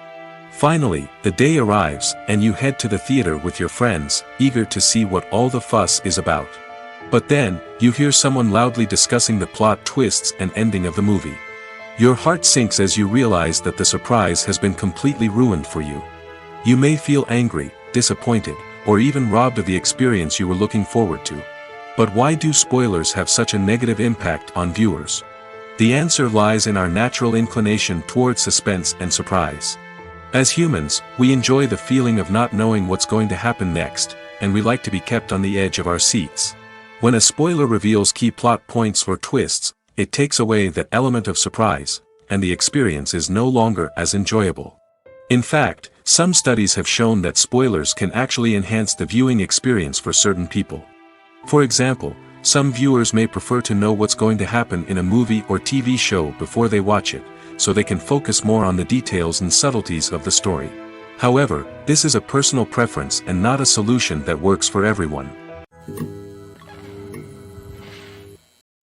Finally, the day arrives, and you head to the theater with your friends, eager to see what all the fuss is about. But then, you hear someone loudly discussing the plot twists and ending of the movie. Your heart sinks as you realize that the surprise has been completely ruined for you. You may feel angry, disappointed, or even robbed of the experience you were looking forward to. But why do spoilers have such a negative impact on viewers? The answer lies in our natural inclination towards suspense and surprise. As humans, we enjoy the feeling of not knowing what's going to happen next, and we like to be kept on the edge of our seats. When a spoiler reveals key plot points or twists, it takes away that element of surprise, and the experience is no longer as enjoyable. In fact, some studies have shown that spoilers can actually enhance the viewing experience for certain people. For example, some viewers may prefer to know what's going to happen in a movie or TV show before they watch it, so they can focus more on the details and subtleties of the story. However, this is a personal preference and not a solution that works for everyone.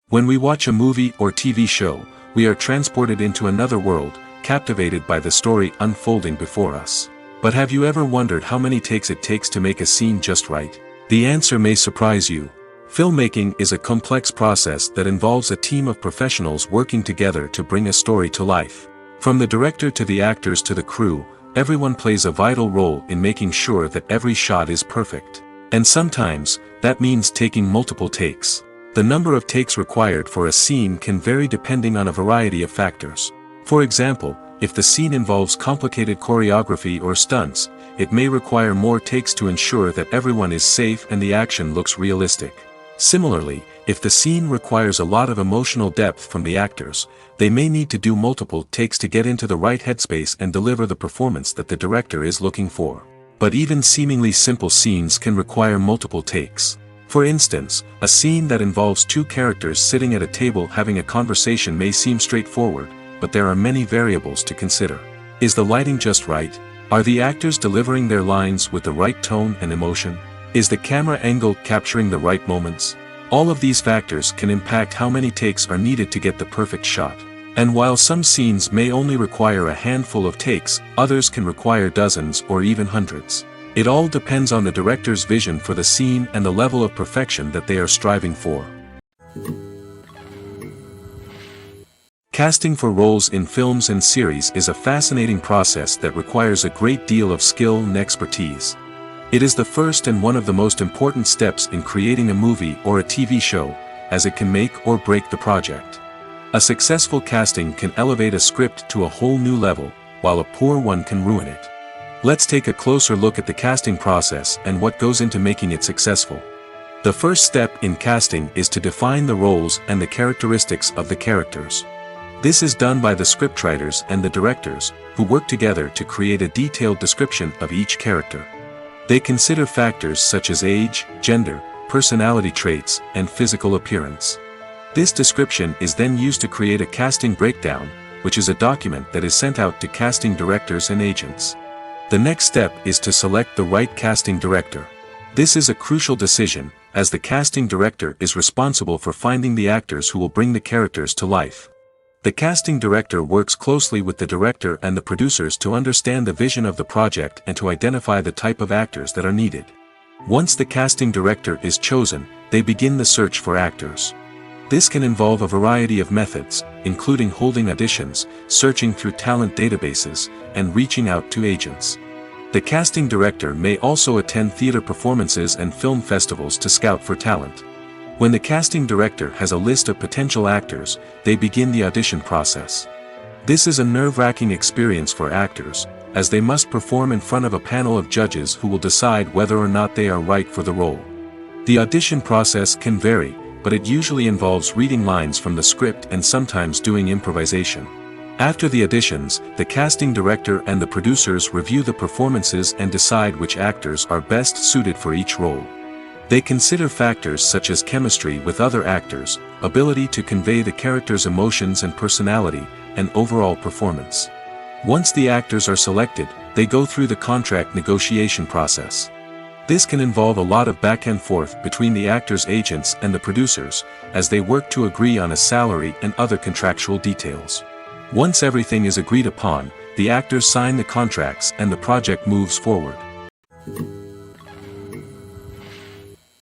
When we watch a movie or TV show, we are transported into another world, captivated by the story unfolding before us. But have you ever wondered how many takes it takes to make a scene just right? The answer may surprise you. Filmmaking is a complex process that involves a team of professionals working together to bring a story to life. From the director to the actors to the crew, everyone plays a vital role in making sure that every shot is perfect. And sometimes, that means taking multiple takes. The number of takes required for a scene can vary depending on a variety of factors. For example, if the scene involves complicated choreography or stunts, it may require more takes to ensure that everyone is safe and the action looks realistic. Similarly, if the scene requires a lot of emotional depth from the actors, they may need to do multiple takes to get into the right headspace and deliver the performance that the director is looking for. But even seemingly simple scenes can require multiple takes. For instance, a scene that involves two characters sitting at a table having a conversation may seem straightforward, but there are many variables to consider. Is the lighting just right? Are the actors delivering their lines with the right tone and emotion? Is the camera angle capturing the right moments? All of these factors can impact how many takes are needed to get the perfect shot. And while some scenes may only require a handful of takes, others can require dozens or even hundreds. It all depends on the director's vision for the scene and the level of perfection that they are striving for. Casting for roles in films and series is a fascinating process that requires a great deal of skill and expertise. It is the first and one of the most important steps in creating a movie or a TV show, as it can make or break the project. A successful casting can elevate a script to a whole new level, while a poor one can ruin it. Let's take a closer look at the casting process and what goes into making it successful. The first step in casting is to define the roles and the characteristics of the characters. This is done by the scriptwriters and the directors, who work together to create a detailed description of each character. They consider factors such as age, gender, personality traits, and physical appearance. This description is then used to create a casting breakdown, which is a document that is sent out to casting directors and agents. The next step is to select the right casting director. This is a crucial decision, as the casting director is responsible for finding the actors who will bring the characters to life. The casting director works closely with the director and the producers to understand the vision of the project and to identify the type of actors that are needed. Once the casting director is chosen, they begin the search for actors. This can involve a variety of methods, including holding auditions, searching through talent databases, and reaching out to agents. The casting director may also attend theater performances and film festivals to scout for talent. When the casting director has a list of potential actors, they begin the audition process. This is a nerve-wracking experience for actors, as they must perform in front of a panel of judges who will decide whether or not they are right for the role. The audition process can vary, but it usually involves reading lines from the script and sometimes doing improvisation. After the auditions, the casting director and the producers review the performances and decide which actors are best suited for each role. They consider factors such as chemistry with other actors, ability to convey the character's emotions and personality, and overall performance. Once the actors are selected, they go through the contract negotiation process. This can involve a lot of back and forth between the actors' agents and the producers, as they work to agree on a salary and other contractual details. Once everything is agreed upon, the actors sign the contracts and the project moves forward.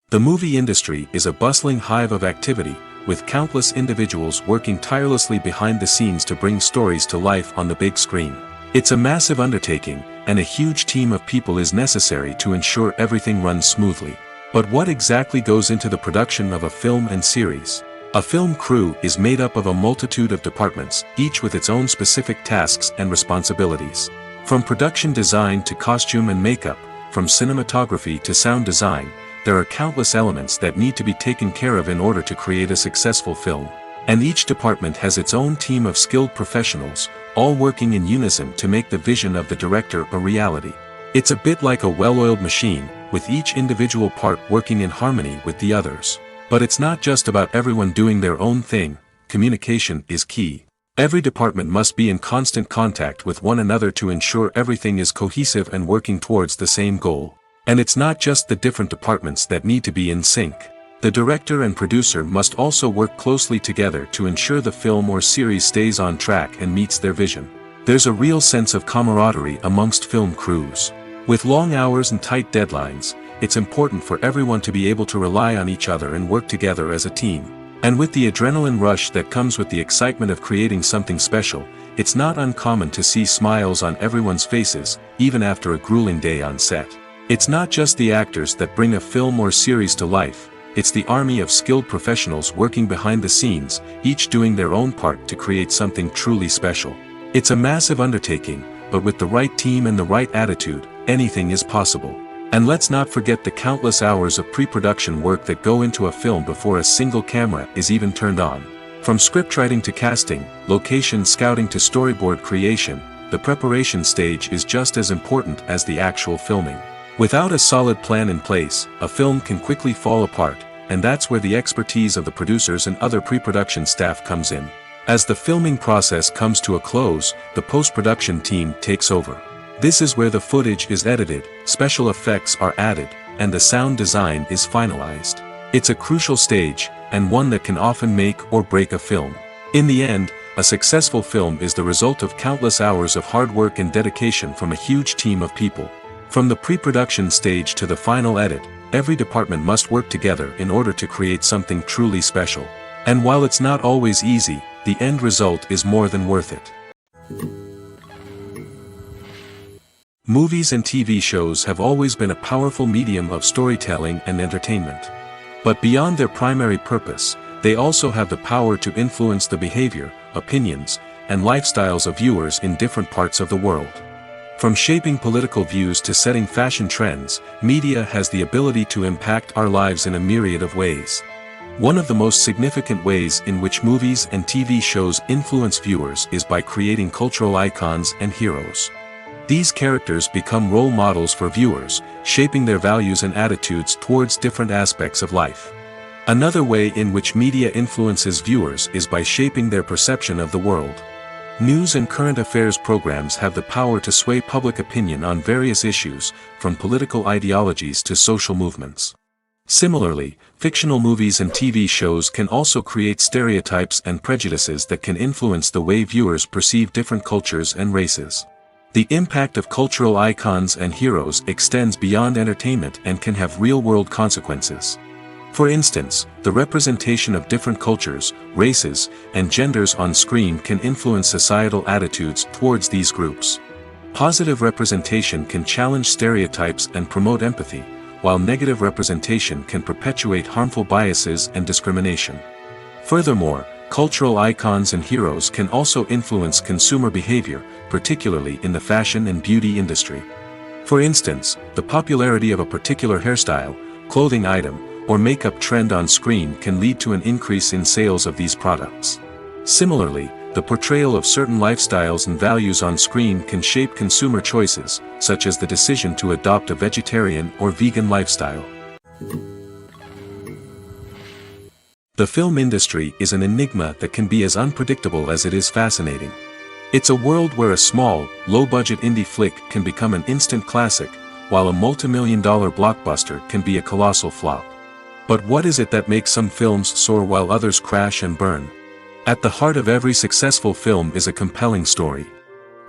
The movie industry is a bustling hive of activity, with countless individuals working tirelessly behind the scenes to bring stories to life on the big screen. It's a massive undertaking, and a huge team of people is necessary to ensure everything runs smoothly. But what exactly goes into the production of a film and series? A film crew is made up of a multitude of departments, each with its own specific tasks and responsibilities. From production design to costume and makeup, from cinematography to sound design, there are countless elements that need to be taken care of in order to create a successful film. And each department has its own team of skilled professionals, all working in unison to make the vision of the director a reality. It's a bit like a well-oiled machine, with each individual part working in harmony with the others. But it's not just about everyone doing their own thing. Communication is key. Every department must be in constant contact with one another to ensure everything is cohesive and working towards the same goal. And it's not just the different departments that need to be in sync. The director and producer must also work closely together to ensure the film or series stays on track and meets their vision. There's a real sense of camaraderie amongst film crews. With long hours and tight deadlines, it's important for everyone to be able to rely on each other and work together as a team. And with the adrenaline rush that comes with the excitement of creating something special, it's not uncommon to see smiles on everyone's faces, even after a grueling day on set. It's not just the actors that bring a film or series to life, it's the army of skilled professionals working behind the scenes, each doing their own part to create something truly special. It's a massive undertaking, but with the right team and the right attitude, anything is possible. And let's not forget the countless hours of pre-production work that go into a film before a single camera is even turned on. From scriptwriting to casting, location scouting to storyboard creation, the preparation stage is just as important as the actual filming. Without a solid plan in place, a film can quickly fall apart, and that's where the expertise of the producers and other pre-production staff comes in. As the filming process comes to a close, the post-production team takes over. This is where the footage is edited, special effects are added, and the sound design is finalized. It's a crucial stage, and one that can often make or break a film. In the end, a successful film is the result of countless hours of hard work and dedication from a huge team of people. From the pre-production stage to the final edit, every department must work together in order to create something truly special. And while it's not always easy, the end result is more than worth it. Movies and TV shows have always been a powerful medium of storytelling and entertainment. But beyond their primary purpose, they also have the power to influence the behavior, opinions, and lifestyles of viewers in different parts of the world. From shaping political views to setting fashion trends, media has the ability to impact our lives in a myriad of ways. One of the most significant ways in which movies and TV shows influence viewers is by creating cultural icons and heroes. These characters become role models for viewers, shaping their values and attitudes towards different aspects of life. Another way in which media influences viewers is by shaping their perception of the world. News and current affairs programs have the power to sway public opinion on various issues, from political ideologies to social movements. Similarly, fictional movies and TV shows can also create stereotypes and prejudices that can influence the way viewers perceive different cultures and races. The impact of cultural icons and heroes extends beyond entertainment and can have real-world consequences. For instance, the representation of different cultures, races, and genders on screen can influence societal attitudes towards these groups. Positive representation can challenge stereotypes and promote empathy, while negative representation can perpetuate harmful biases and discrimination. Furthermore, cultural icons and heroes can also influence consumer behavior, particularly in the fashion and beauty industry. For instance, the popularity of a particular hairstyle, clothing item, or makeup trend on screen can lead to an increase in sales of these products. Similarly, the portrayal of certain lifestyles and values on screen can shape consumer choices, such as the decision to adopt a vegetarian or vegan lifestyle. The film industry is an enigma that can be as unpredictable as it is fascinating. It's a world where a small, low-budget indie flick can become an instant classic, while a multi-million-dollar blockbuster can be a colossal flop. But what is it that makes some films soar while others crash and burn? At the heart of every successful film is a compelling story.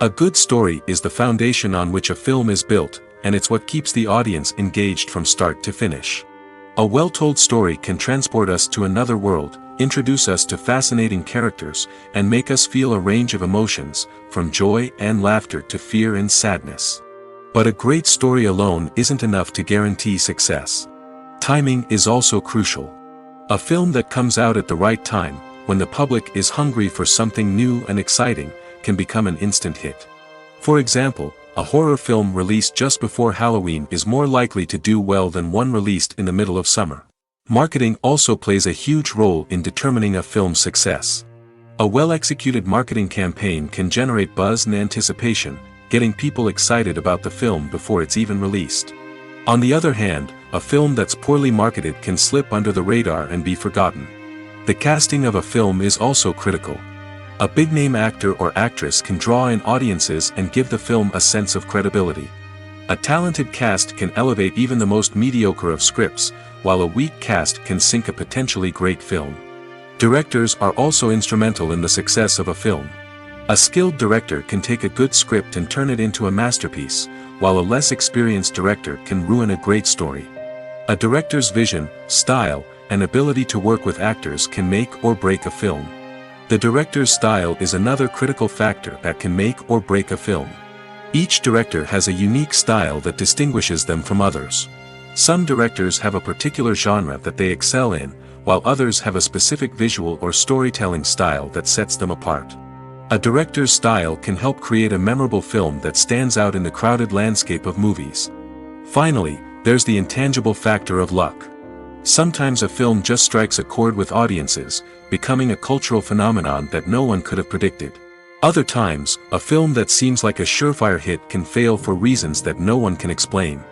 A good story is the foundation on which a film is built, and it's what keeps the audience engaged from start to finish. A well-told story can transport us to another world, introduce us to fascinating characters, and make us feel a range of emotions, from joy and laughter to fear and sadness. But a great story alone isn't enough to guarantee success. Timing is also crucial. A film that comes out at the right time, when the public is hungry for something new and exciting, can become an instant hit. For example, a horror film released just before Halloween is more likely to do well than one released in the middle of summer. Marketing also plays a huge role in determining a film's success. A well-executed marketing campaign can generate buzz and anticipation, getting people excited about the film before it's even released. On the other hand, a film that's poorly marketed can slip under the radar and be forgotten. The casting of a film is also critical. A big-name actor or actress can draw in audiences and give the film a sense of credibility. A talented cast can elevate even the most mediocre of scripts, while a weak cast can sink a potentially great film. Directors are also instrumental in the success of a film. A skilled director can take a good script and turn it into a masterpiece, while a less experienced director can ruin a great story. A director's vision, style, and ability to work with actors can make or break a film. The director's style is another critical factor that can make or break a film. Each director has a unique style that distinguishes them from others. Some directors have a particular genre that they excel in, while others have a specific visual or storytelling style that sets them apart. A director's style can help create a memorable film that stands out in the crowded landscape of movies. Finally, there's the intangible factor of luck. Sometimes a film just strikes a chord with audiences, becoming a cultural phenomenon that no one could have predicted. Other times, a film that seems like a surefire hit can fail for reasons that no one can explain.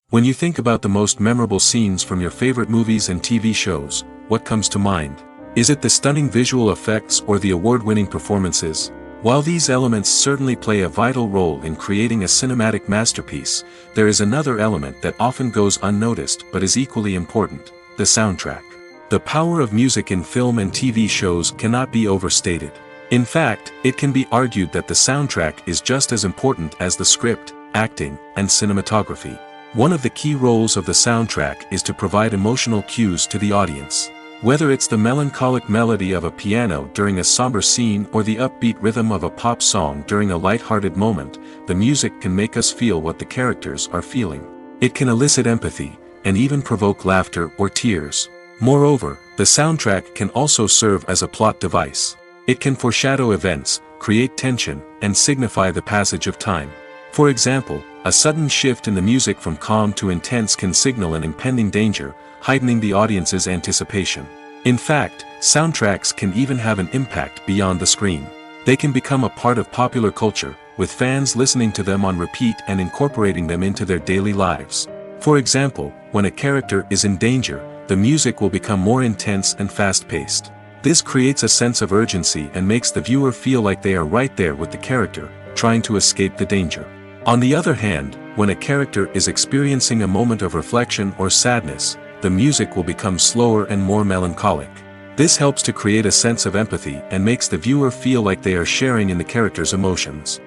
When you think about the most memorable scenes from your favorite movies and TV shows, what comes to mind? Is it the stunning visual effects or the award-winning performances? While these elements certainly play a vital role in creating a cinematic masterpiece, there is another element that often goes unnoticed but is equally important: the soundtrack. The power of music in film and TV shows cannot be overstated. In fact, it can be argued that the soundtrack is just as important as the script, acting, and cinematography. One of the key roles of the soundtrack is to provide emotional cues to the audience. Whether it's the melancholic melody of a piano during a somber scene or the upbeat rhythm of a pop song during a light-hearted moment, the music can make us feel what the characters are feeling. It can elicit empathy, and even provoke laughter or tears. Moreover, the soundtrack can also serve as a plot device. It can foreshadow events, create tension, and signify the passage of time. For example, a sudden shift in the music from calm to intense can signal an impending danger, heightening the audience's anticipation. In fact, soundtracks can even have an impact beyond the screen. They can become a part of popular culture, with fans listening to them on repeat and incorporating them into their daily lives. For example, when a character is in danger, the music will become more intense and fast-paced. This creates a sense of urgency and makes the viewer feel like they are right there with the character, trying to escape the danger. On the other hand, when a character is experiencing a moment of reflection or sadness, the music will become slower and more melancholic. This helps to create a sense of empathy and makes the viewer feel like they are sharing in the character's emotions.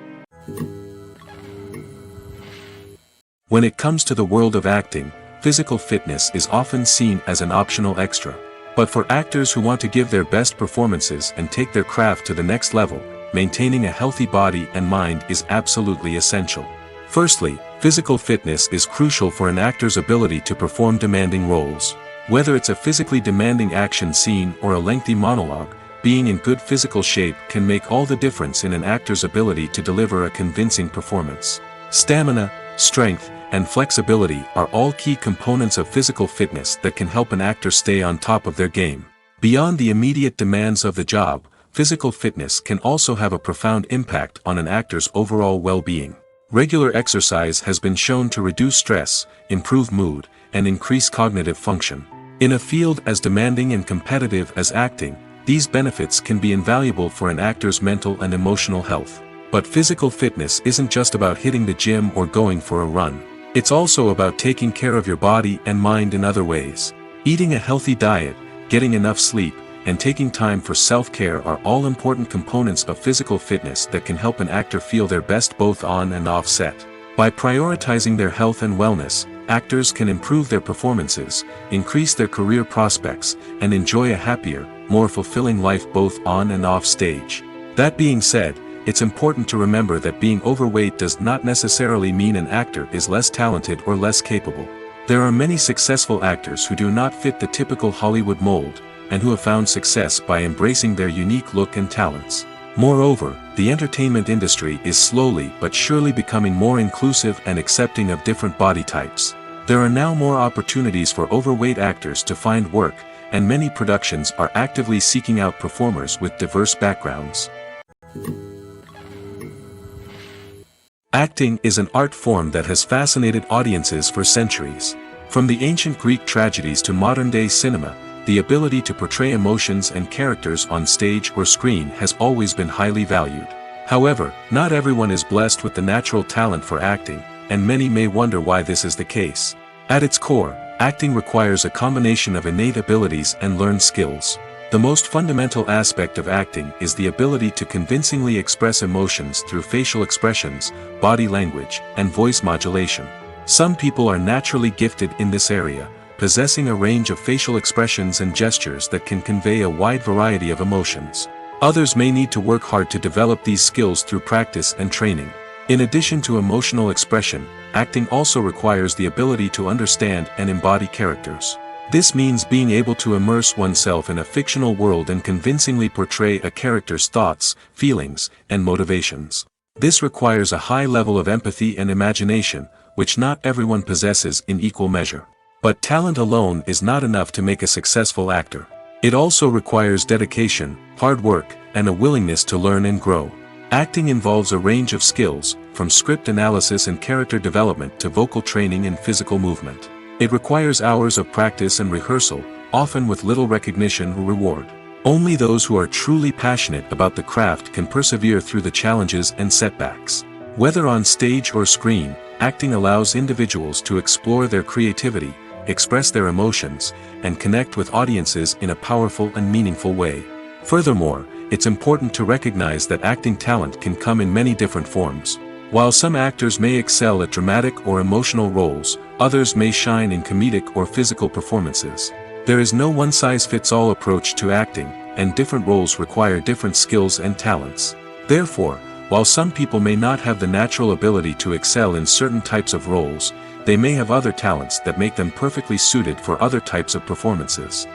When it comes to the world of acting, physical fitness is often seen as an optional extra. But for actors who want to give their best performances and take their craft to the next level, maintaining a healthy body and mind is absolutely essential. Firstly, physical fitness is crucial for an actor's ability to perform demanding roles. Whether it's a physically demanding action scene or a lengthy monologue, being in good physical shape can make all the difference in an actor's ability to deliver a convincing performance. Stamina, strength, and flexibility are all key components of physical fitness that can help an actor stay on top of their game. Beyond the immediate demands of the job, physical fitness can also have a profound impact on an actor's overall well-being. Regular exercise has been shown to reduce stress, improve mood, and increase cognitive function. In a field as demanding and competitive as acting, these benefits can be invaluable for an actor's mental and emotional health. But physical fitness isn't just about hitting the gym or going for a run. It's also about taking care of your body and mind in other ways. Eating a healthy diet, getting enough sleep, and taking time for self-care are all important components of physical fitness that can help an actor feel their best both on and off set. By prioritizing their health and wellness, actors can improve their performances, increase their career prospects, and enjoy a happier, more fulfilling life both on and off stage. That being said, it's important to remember that being overweight does not necessarily mean an actor is less talented or less capable. There are many successful actors who do not fit the typical Hollywood mold, and who have found success by embracing their unique look and talents. Moreover, the entertainment industry is slowly but surely becoming more inclusive and accepting of different body types. There are now more opportunities for overweight actors to find work, and many productions are actively seeking out performers with diverse backgrounds. Acting is an art form that has fascinated audiences for centuries. From the ancient Greek tragedies to modern-day cinema, the ability to portray emotions and characters on stage or screen has always been highly valued. However, not everyone is blessed with the natural talent for acting, and many may wonder why this is the case. At its core, acting requires a combination of innate abilities and learned skills. The most fundamental aspect of acting is the ability to convincingly express emotions through facial expressions, body language, and voice modulation. Some people are naturally gifted in this area, possessing a range of facial expressions and gestures that can convey a wide variety of emotions. Others may need to work hard to develop these skills through practice and training. In addition to emotional expression, acting also requires the ability to understand and embody characters. This means being able to immerse oneself in a fictional world and convincingly portray a character's thoughts, feelings, and motivations. This requires a high level of empathy and imagination, which not everyone possesses in equal measure. But talent alone is not enough to make a successful actor. It also requires dedication, hard work, and a willingness to learn and grow. Acting involves a range of skills, from script analysis and character development to vocal training and physical movement. It requires hours of practice and rehearsal, often with little recognition or reward. Only those who are truly passionate about the craft can persevere through the challenges and setbacks. Whether on stage or screen, acting allows individuals to explore their creativity, express their emotions, and connect with audiences in a powerful and meaningful way. Furthermore, it's important to recognize that acting talent can come in many different forms. While some actors may excel at dramatic or emotional roles, others may shine in comedic or physical performances. There is no one-size-fits-all approach to acting, and different roles require different skills and talents. Therefore, while some people may not have the natural ability to excel in certain types of roles, they may have other talents that make them perfectly suited for other types of performances.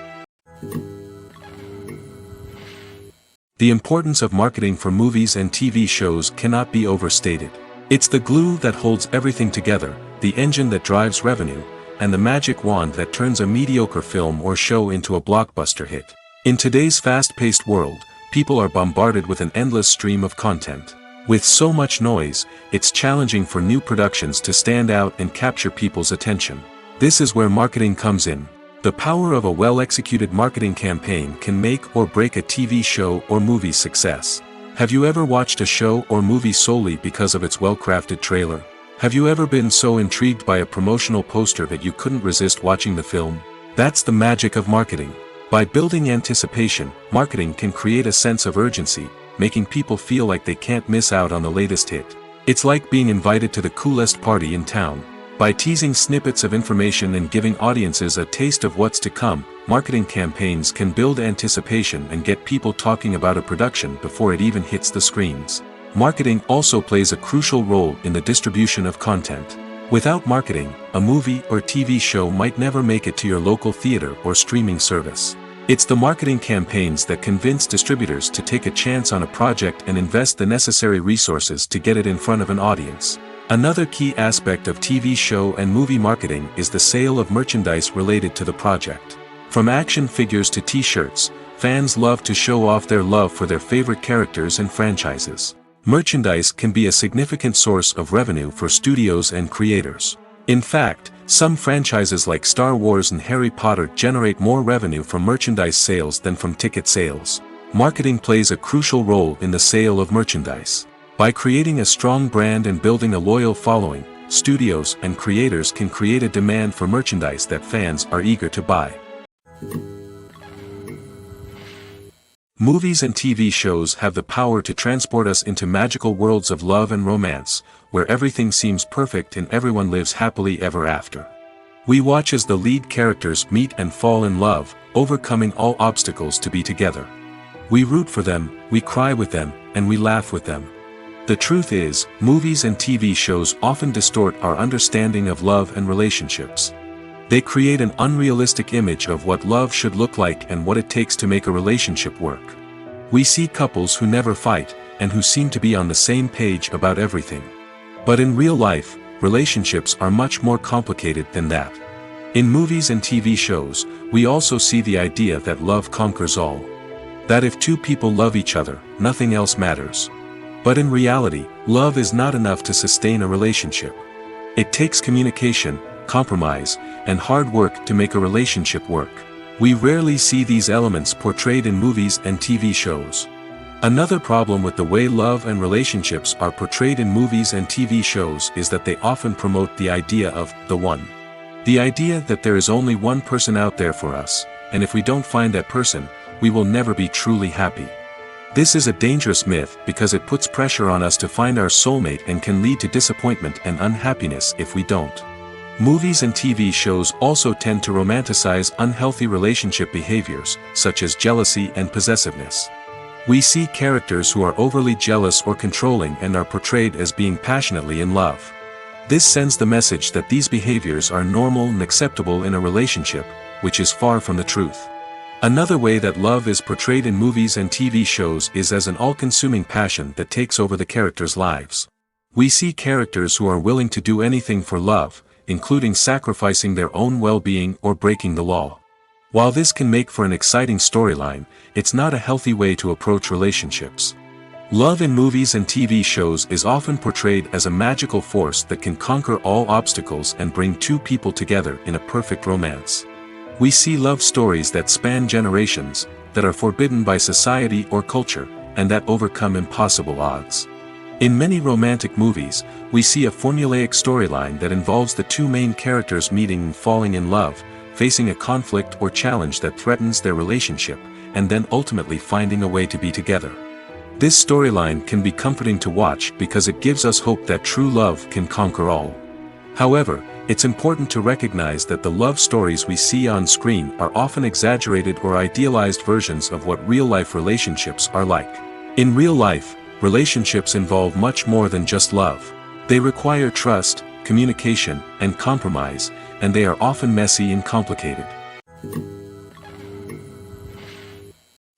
The importance of marketing for movies and TV shows cannot be overstated. It's the glue that holds everything together, the engine that drives revenue, and the magic wand that turns a mediocre film or show into a blockbuster hit. In today's fast-paced world, people are bombarded with an endless stream of content. With so much noise, it's challenging for new productions to stand out and capture people's attention. This is where marketing comes in. The power of a well-executed marketing campaign can make or break a TV show or movie's success. Have you ever watched a show or movie solely because of its well-crafted trailer? Have you ever been so intrigued by a promotional poster that you couldn't resist watching the film? That's the magic of marketing. By building anticipation, marketing can create a sense of urgency, making people feel like they can't miss out on the latest hit. It's like being invited to the coolest party in town. By teasing snippets of information and giving audiences a taste of what's to come, marketing campaigns can build anticipation and get people talking about a production before it even hits the screens. Marketing also plays a crucial role in the distribution of content. Without marketing, a movie or TV show might never make it to your local theater or streaming service. It's the marketing campaigns that convince distributors to take a chance on a project and invest the necessary resources to get it in front of an audience. Another key aspect of TV show and movie marketing is the sale of merchandise related to the project. From action figures to t-shirts, fans love to show off their love for their favorite characters and franchises. Merchandise can be a significant source of revenue for studios and creators. In fact, some franchises like Star Wars and Harry Potter generate more revenue from merchandise sales than from ticket sales. Marketing plays a crucial role in the sale of merchandise. By creating a strong brand and building a loyal following, studios and creators can create a demand for merchandise that fans are eager to buy. Movies and TV shows have the power to transport us into magical worlds of love and romance, where everything seems perfect and everyone lives happily ever after. We watch as the lead characters meet and fall in love, overcoming all obstacles to be together. We root for them, we cry with them, and we laugh with them. The truth is, movies and TV shows often distort our understanding of love and relationships. They create an unrealistic image of what love should look like and what it takes to make a relationship work. We see couples who never fight, and who seem to be on the same page about everything. But in real life, relationships are much more complicated than that. In movies and TV shows, we also see the idea that love conquers all. That if two people love each other, nothing else matters. But in reality, love is not enough to sustain a relationship. It takes communication, compromise, and hard work to make a relationship work. We rarely see these elements portrayed in movies and TV shows. Another problem with the way love and relationships are portrayed in movies and TV shows is that they often promote the idea of the one. The idea that there is only one person out there for us, and if we don't find that person, we will never be truly happy. This is a dangerous myth because it puts pressure on us to find our soulmate and can lead to disappointment and unhappiness if we don't. Movies and TV shows also tend to romanticize unhealthy relationship behaviors, such as jealousy and possessiveness. We see characters who are overly jealous or controlling and are portrayed as being passionately in love. This sends the message that these behaviors are normal and acceptable in a relationship, which is far from the truth. Another way that love is portrayed in movies and TV shows is as an all-consuming passion that takes over the characters' lives. We see characters who are willing to do anything for love, including sacrificing their own well-being or breaking the law. While this can make for an exciting storyline, it's not a healthy way to approach relationships. Love in movies and TV shows is often portrayed as a magical force that can conquer all obstacles and bring two people together in a perfect romance. We see love stories that span generations, that are forbidden by society or culture, and that overcome impossible odds. In many romantic movies, we see a formulaic storyline that involves the two main characters meeting and falling in love, facing a conflict or challenge that threatens their relationship, and then ultimately finding a way to be together. This storyline can be comforting to watch because it gives us hope that true love can conquer all. However, it's important to recognize that the love stories we see on screen are often exaggerated or idealized versions of what real-life relationships are like. In real life, relationships involve much more than just love. They require trust, communication, and compromise, and they are often messy and complicated.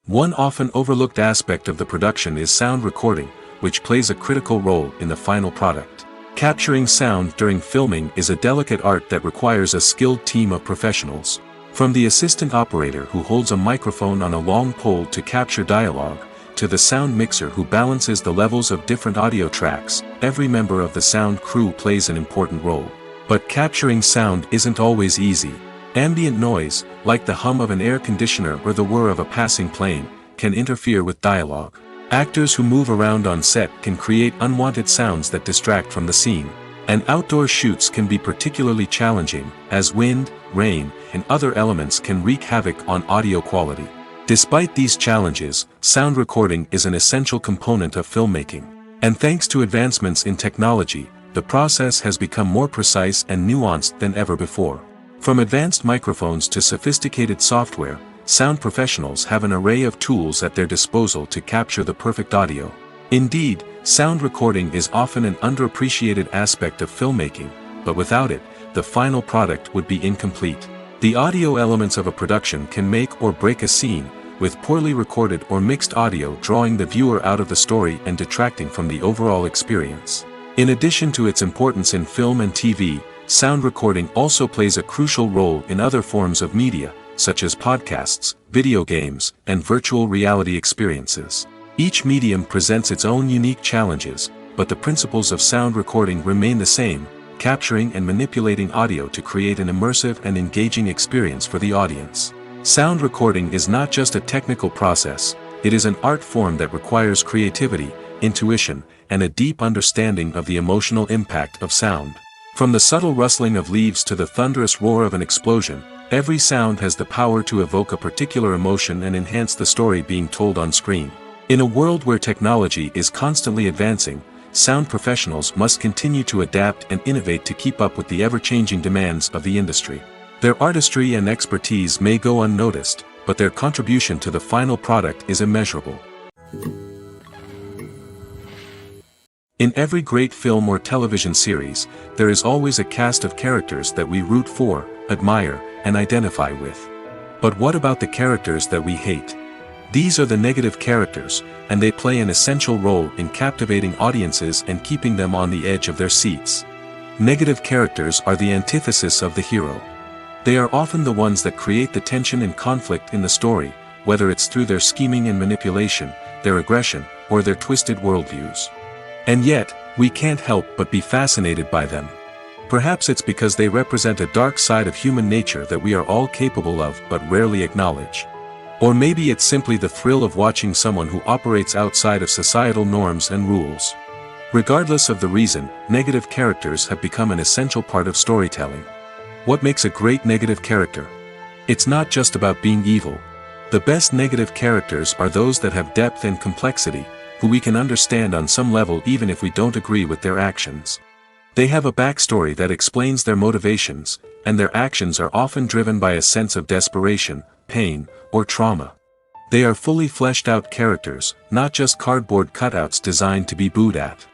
One often overlooked aspect of the production is sound recording, which plays a critical role in the final product. Capturing sound during filming is a delicate art that requires a skilled team of professionals. From the assistant operator who holds a microphone on a long pole to capture dialogue, to the sound mixer who balances the levels of different audio tracks, every member of the sound crew plays an important role. But capturing sound isn't always easy. Ambient noise, like the hum of an air conditioner or the whir of a passing plane, can interfere with dialogue. Actors who move around on set can create unwanted sounds that distract from the scene. And outdoor shoots can be particularly challenging, as wind, rain, and other elements can wreak havoc on audio quality. Despite these challenges, sound recording is an essential component of filmmaking. And thanks to advancements in technology, the process has become more precise and nuanced than ever before. From advanced microphones to sophisticated software, sound professionals have an array of tools at their disposal to capture the perfect audio. Indeed, sound recording is often an underappreciated aspect of filmmaking, but without it, the final product would be incomplete. The audio elements of a production can make or break a scene, with poorly recorded or mixed audio drawing the viewer out of the story and detracting from the overall experience. In addition to its importance in film and TV, sound recording also plays a crucial role in other forms of media, such as podcasts, video games, and virtual reality experiences. Each medium presents its own unique challenges, but the principles of sound recording remain the same: capturing and manipulating audio to create an immersive and engaging experience for the audience. Sound recording is not just a technical process, it is an art form that requires creativity, intuition, and a deep understanding of the emotional impact of sound. From the subtle rustling of leaves to the thunderous roar of an explosion, every sound has the power to evoke a particular emotion and enhance the story being told on screen. In a world where technology is constantly advancing, sound professionals must continue to adapt and innovate to keep up with the ever-changing demands of the industry. Their artistry and expertise may go unnoticed, but their contribution to the final product is immeasurable. In every great film or television series, there is always a cast of characters that we root for, admire, and identify with. But what about the characters that we hate? These are the negative characters, and they play an essential role in captivating audiences and keeping them on the edge of their seats. Negative characters are the antithesis of the hero. They are often the ones that create the tension and conflict in the story, whether it's through their scheming and manipulation, their aggression, or their twisted worldviews. And yet, we can't help but be fascinated by them. Perhaps it's because they represent a dark side of human nature that we are all capable of but rarely acknowledge. Or maybe it's simply the thrill of watching someone who operates outside of societal norms and rules. Regardless of the reason, negative characters have become an essential part of storytelling. What makes a great negative character? It's not just about being evil. The best negative characters are those that have depth and complexity, who we can understand on some level even if we don't agree with their actions. They have a backstory that explains their motivations, and their actions are often driven by a sense of desperation, pain, or trauma. They are fully fleshed out characters, not just cardboard cutouts designed to be booed at.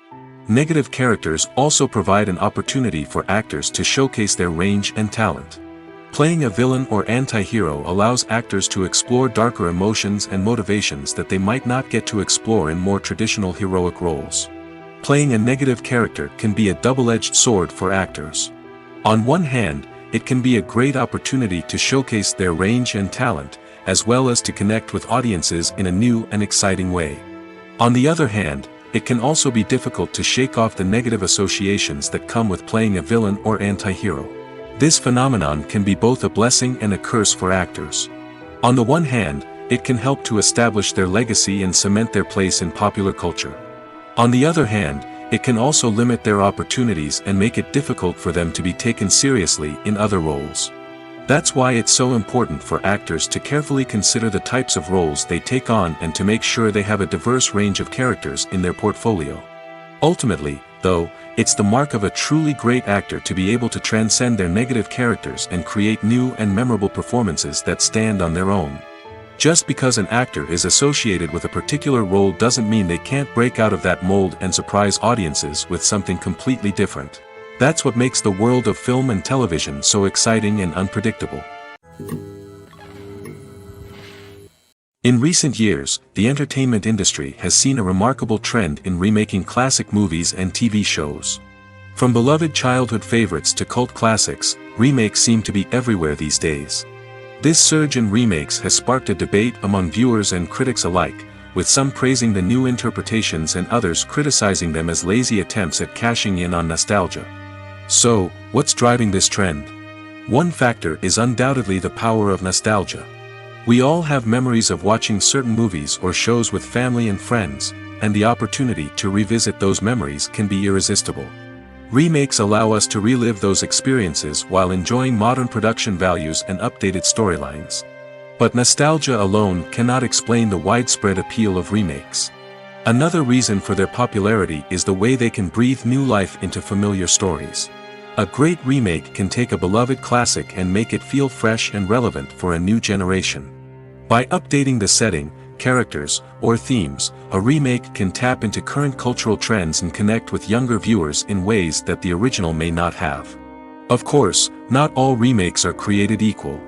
Negative characters also provide an opportunity for actors to showcase their range and talent. Playing a villain or anti-hero allows actors to explore darker emotions and motivations that they might not get to explore in more traditional heroic roles. Playing a negative character can be a double-edged sword for actors. On one hand, it can be a great opportunity to showcase their range and talent, as well as to connect with audiences in a new and exciting way. On the other hand, it can also be difficult to shake off the negative associations that come with playing a villain or anti-hero. This phenomenon can be both a blessing and a curse for actors. On the one hand, it can help to establish their legacy and cement their place in popular culture. On the other hand, it can also limit their opportunities and make it difficult for them to be taken seriously in other roles. That's why it's so important for actors to carefully consider the types of roles they take on and to make sure they have a diverse range of characters in their portfolio. Ultimately, though, it's the mark of a truly great actor to be able to transcend their negative characters and create new and memorable performances that stand on their own. Just because an actor is associated with a particular role doesn't mean they can't break out of that mold and surprise audiences with something completely different. That's what makes the world of film and television so exciting and unpredictable. In recent years, the entertainment industry has seen a remarkable trend in remaking classic movies and TV shows. From beloved childhood favorites to cult classics, remakes seem to be everywhere these days. This surge in remakes has sparked a debate among viewers and critics alike, with some praising the new interpretations and others criticizing them as lazy attempts at cashing in on nostalgia. So, what's driving this trend? One factor is undoubtedly the power of nostalgia. We all have memories of watching certain movies or shows with family and friends, and the opportunity to revisit those memories can be irresistible. Remakes allow us to relive those experiences while enjoying modern production values and updated storylines. But nostalgia alone cannot explain the widespread appeal of remakes. Another reason for their popularity is the way they can breathe new life into familiar stories. A great remake can take a beloved classic and make it feel fresh and relevant for a new generation. By updating the setting, characters, or themes, a remake can tap into current cultural trends and connect with younger viewers in ways that the original may not have. Of course, not all remakes are created equal.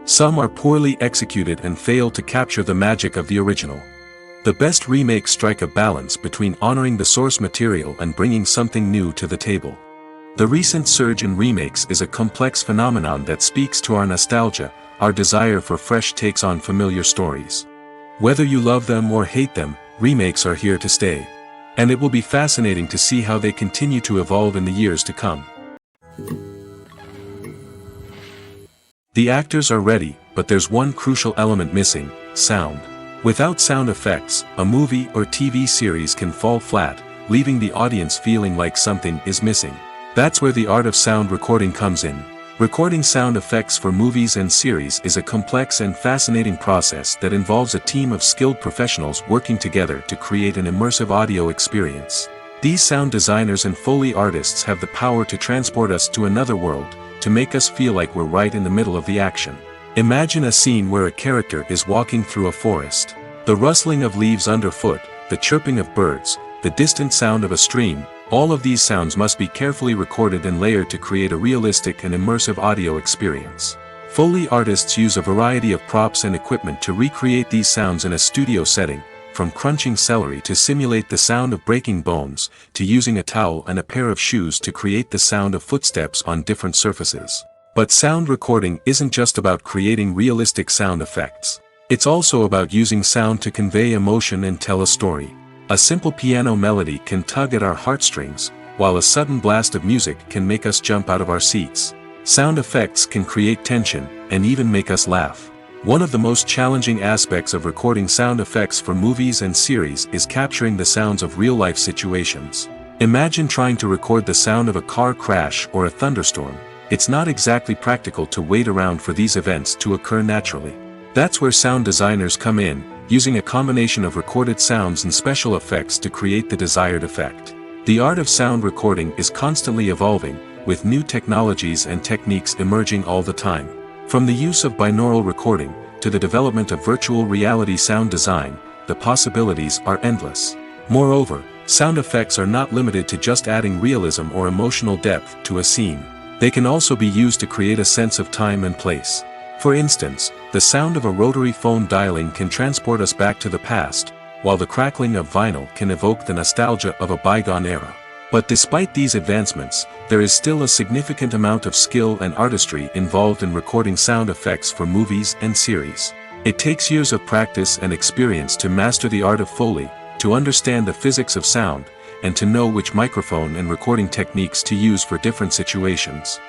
Some are poorly executed and fail to capture the magic of the original. The best remakes strike a balance between honoring the source material and bringing something new to the table. The recent surge in remakes is a complex phenomenon that speaks to our nostalgia, our desire for fresh takes on familiar stories. Whether you love them or hate them, remakes are here to stay. And it will be fascinating to see how they continue to evolve in the years to come. The actors are ready, but there's one crucial element missing: sound. Without sound effects, a movie or TV series can fall flat, leaving the audience feeling like something is missing. That's where the art of sound recording comes in. Recording sound effects for movies and series is a complex and fascinating process that involves a team of skilled professionals working together to create an immersive audio experience. These sound designers and Foley artists have the power to transport us to another world, to make us feel like we're right in the middle of the action. Imagine a scene where a character is walking through a forest. The rustling of leaves underfoot, the chirping of birds, the distant sound of a stream, all of these sounds must be carefully recorded and layered to create a realistic and immersive audio experience. Foley artists use a variety of props and equipment to recreate these sounds in a studio setting, from crunching celery to simulate the sound of breaking bones, to using a towel and a pair of shoes to create the sound of footsteps on different surfaces. But sound recording isn't just about creating realistic sound effects. It's also about using sound to convey emotion and tell a story. A simple piano melody can tug at our heartstrings, while a sudden blast of music can make us jump out of our seats. Sound effects can create tension, and even make us laugh. One of the most challenging aspects of recording sound effects for movies and series is capturing the sounds of real-life situations. Imagine trying to record the sound of a car crash or a thunderstorm. It's not exactly practical to wait around for these events to occur naturally. That's where sound designers come in, using a combination of recorded sounds and special effects to create the desired effect. The art of sound recording is constantly evolving, with new technologies and techniques emerging all the time. From the use of binaural recording, to the development of virtual reality sound design, the possibilities are endless. Moreover, sound effects are not limited to just adding realism or emotional depth to a scene. They can also be used to create a sense of time and place. For instance, the sound of a rotary phone dialing can transport us back to the past, while the crackling of vinyl can evoke the nostalgia of a bygone era. But despite these advancements, there is still a significant amount of skill and artistry involved in recording sound effects for movies and series. It takes years of practice and experience to master the art of Foley, to understand the physics of sound, and to know which microphone and recording techniques to use for different situations.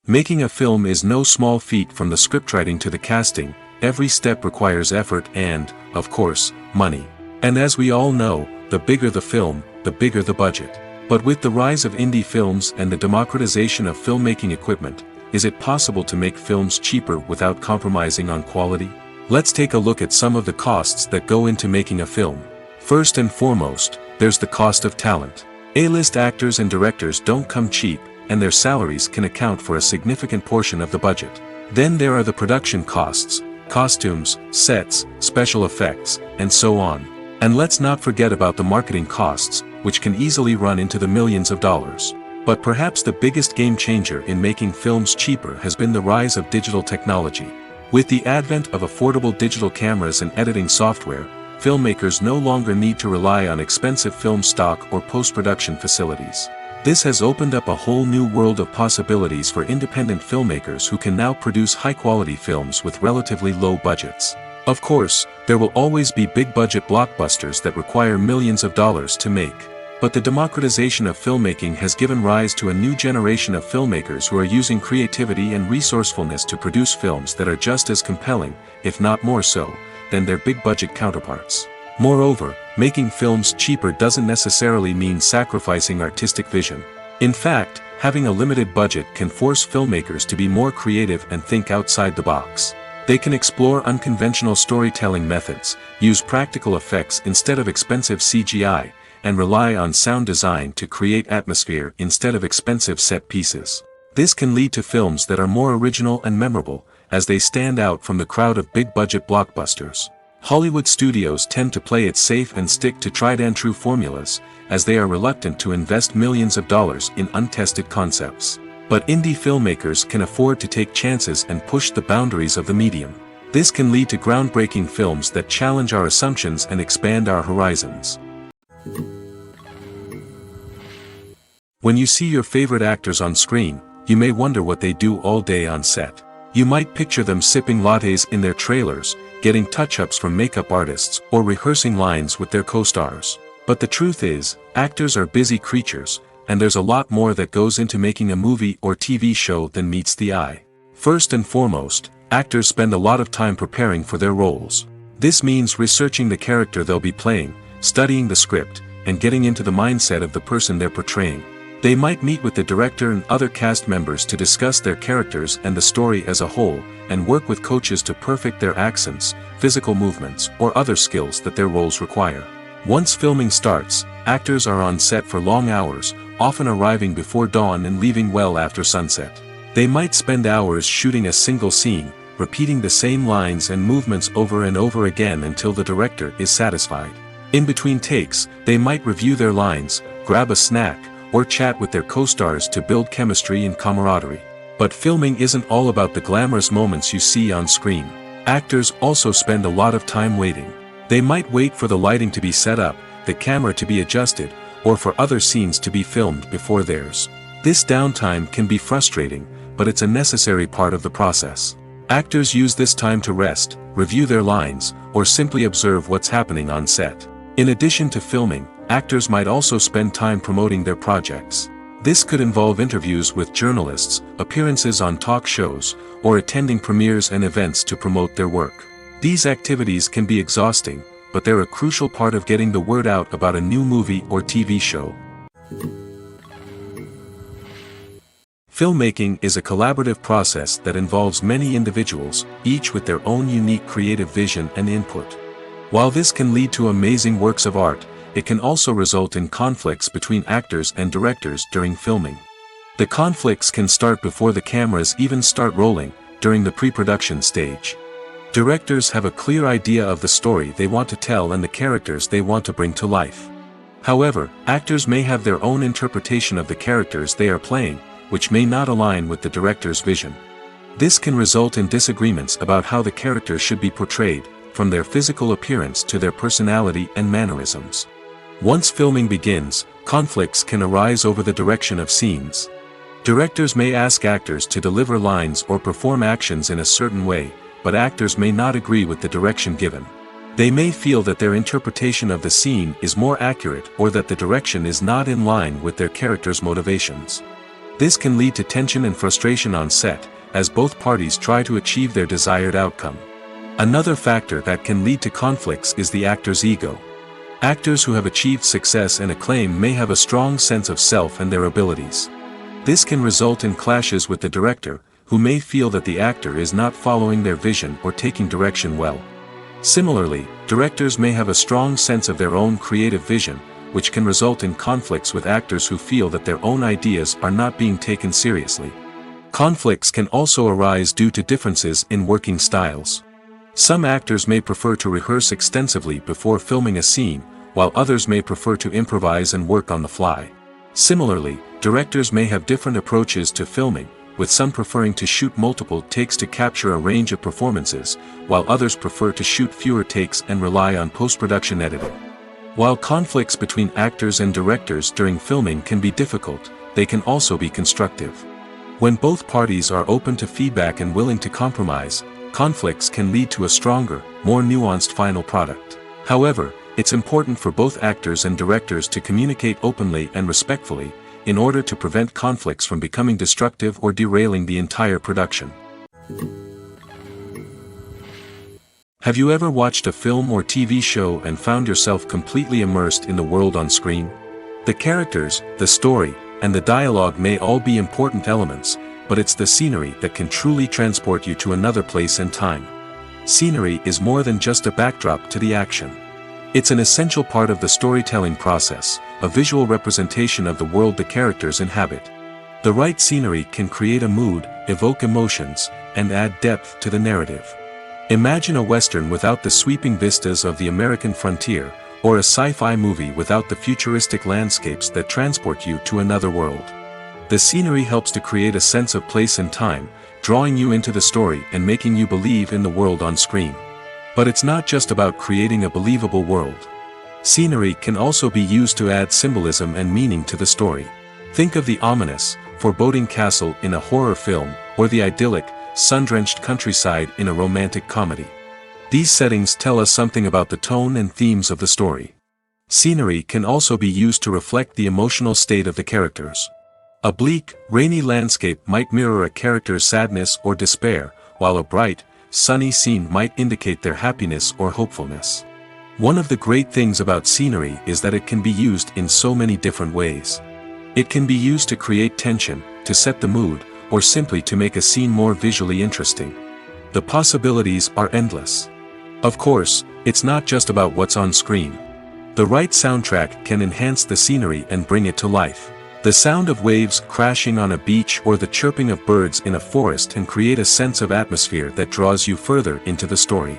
Making a film is no small feat. From the scriptwriting to the casting, every step requires effort and, of course, money. And as we all know, the bigger the film, the bigger the budget. But with the rise of indie films and the democratization of filmmaking equipment, is it possible to make films cheaper without compromising on quality? Let's take a look at some of the costs that go into making a film. First and foremost, there's the cost of talent. A-list actors and directors don't come cheap, and their salaries can account for a significant portion of the budget. Then there are the production costs, costumes, sets, special effects, and so on. And let's not forget about the marketing costs, which can easily run into the millions of dollars. But perhaps the biggest game changer in making films cheaper has been the rise of digital technology. With the advent of affordable digital cameras and editing software, filmmakers no longer need to rely on expensive film stock or post-production facilities. This has opened up a whole new world of possibilities for independent filmmakers who can now produce high-quality films with relatively low budgets. Of course, there will always be big-budget blockbusters that require millions of dollars to make. But the democratization of filmmaking has given rise to a new generation of filmmakers who are using creativity and resourcefulness to produce films that are just as compelling, if not more so, than their big-budget counterparts. Moreover, making films cheaper doesn't necessarily mean sacrificing artistic vision. In fact, having a limited budget can force filmmakers to be more creative and think outside the box. They can explore unconventional storytelling methods, use practical effects instead of expensive CGI, and rely on sound design to create atmosphere instead of expensive set pieces. This can lead to films that are more original and memorable, as they stand out from the crowd of big-budget blockbusters. Hollywood studios tend to play it safe and stick to tried-and-true formulas, as they are reluctant to invest millions of dollars in untested concepts. But indie filmmakers can afford to take chances and push the boundaries of the medium. This can lead to groundbreaking films that challenge our assumptions and expand our horizons. When you see your favorite actors on screen, you may wonder what they do all day on set. You might picture them sipping lattes in their trailers, getting touch-ups from makeup artists, or rehearsing lines with their co-stars. But the truth is, actors are busy creatures, and there's a lot more that goes into making a movie or TV show than meets the eye. First and foremost, actors spend a lot of time preparing for their roles. This means researching the character they'll be playing, studying the script, and getting into the mindset of the person they're portraying. They might meet with the director and other cast members to discuss their characters and the story as a whole, and work with coaches to perfect their accents, physical movements, or other skills that their roles require. Once filming starts, actors are on set for long hours, often arriving before dawn and leaving well after sunset. They might spend hours shooting a single scene, repeating the same lines and movements over and over again until the director is satisfied. In between takes, they might review their lines, grab a snack, or chat with their co-stars to build chemistry and camaraderie. But filming isn't all about the glamorous moments you see on screen. Actors also spend a lot of time waiting. They might wait for the lighting to be set up, the camera to be adjusted, or for other scenes to be filmed before theirs. This downtime can be frustrating, but it's a necessary part of the process. Actors use this time to rest, review their lines, or simply observe what's happening on set. In addition to filming, actors might also spend time promoting their projects. This could involve interviews with journalists, appearances on talk shows, or attending premieres and events to promote their work. These activities can be exhausting, but they're a crucial part of getting the word out about a new movie or TV show. Filmmaking is a collaborative process that involves many individuals, each with their own unique creative vision and input. While this can lead to amazing works of art, it can also result in conflicts between actors and directors during filming. The conflicts can start before the cameras even start rolling, during the pre-production stage. Directors have a clear idea of the story they want to tell and the characters they want to bring to life. However, actors may have their own interpretation of the characters they are playing, which may not align with the director's vision. This can result in disagreements about how the characters should be portrayed, from their physical appearance to their personality and mannerisms. Once filming begins, conflicts can arise over the direction of scenes. Directors may ask actors to deliver lines or perform actions in a certain way, but actors may not agree with the direction given. They may feel that their interpretation of the scene is more accurate or that the direction is not in line with their character's motivations. This can lead to tension and frustration on set, as both parties try to achieve their desired outcome. Another factor that can lead to conflicts is the actor's ego. Actors who have achieved success and acclaim may have a strong sense of self and their abilities. This can result in clashes with the director, who may feel that the actor is not following their vision or taking direction well. Similarly, directors may have a strong sense of their own creative vision, which can result in conflicts with actors who feel that their own ideas are not being taken seriously. Conflicts can also arise due to differences in working styles. Some actors may prefer to rehearse extensively before filming a scene, while others may prefer to improvise and work on the fly. Similarly, directors may have different approaches to filming, with some preferring to shoot multiple takes to capture a range of performances, while others prefer to shoot fewer takes and rely on post-production editing. While conflicts between actors and directors during filming can be difficult, they can also be constructive. When both parties are open to feedback and willing to compromise, conflicts can lead to a stronger, more nuanced final product. However, it's important for both actors and directors to communicate openly and respectfully, in order to prevent conflicts from becoming destructive or derailing the entire production. Have you ever watched a film or TV show and found yourself completely immersed in the world on screen? The characters, the story, and the dialogue may all be important elements, but it's the scenery that can truly transport you to another place and time. Scenery is more than just a backdrop to the action. It's an essential part of the storytelling process, a visual representation of the world the characters inhabit. The right scenery can create a mood, evoke emotions, and add depth to the narrative. Imagine a Western without the sweeping vistas of the American frontier, or a sci-fi movie without the futuristic landscapes that transport you to another world. The scenery helps to create a sense of place and time, drawing you into the story and making you believe in the world on screen. But it's not just about creating a believable world. Scenery can also be used to add symbolism and meaning to the story. Think of the ominous, foreboding castle in a horror film, or the idyllic, sun-drenched countryside in a romantic comedy. These settings tell us something about the tone and themes of the story. Scenery can also be used to reflect the emotional state of the characters. A bleak, rainy landscape might mirror a character's sadness or despair, while a bright, sunny scene might indicate their happiness or hopefulness. One of the great things about scenery is that it can be used in so many different ways. It can be used to create tension, to set the mood, or simply to make a scene more visually interesting. The possibilities are endless. Of course, it's not just about what's on screen. The right soundtrack can enhance the scenery and bring it to life. The sound of waves crashing on a beach or the chirping of birds in a forest can create a sense of atmosphere that draws you further into the story.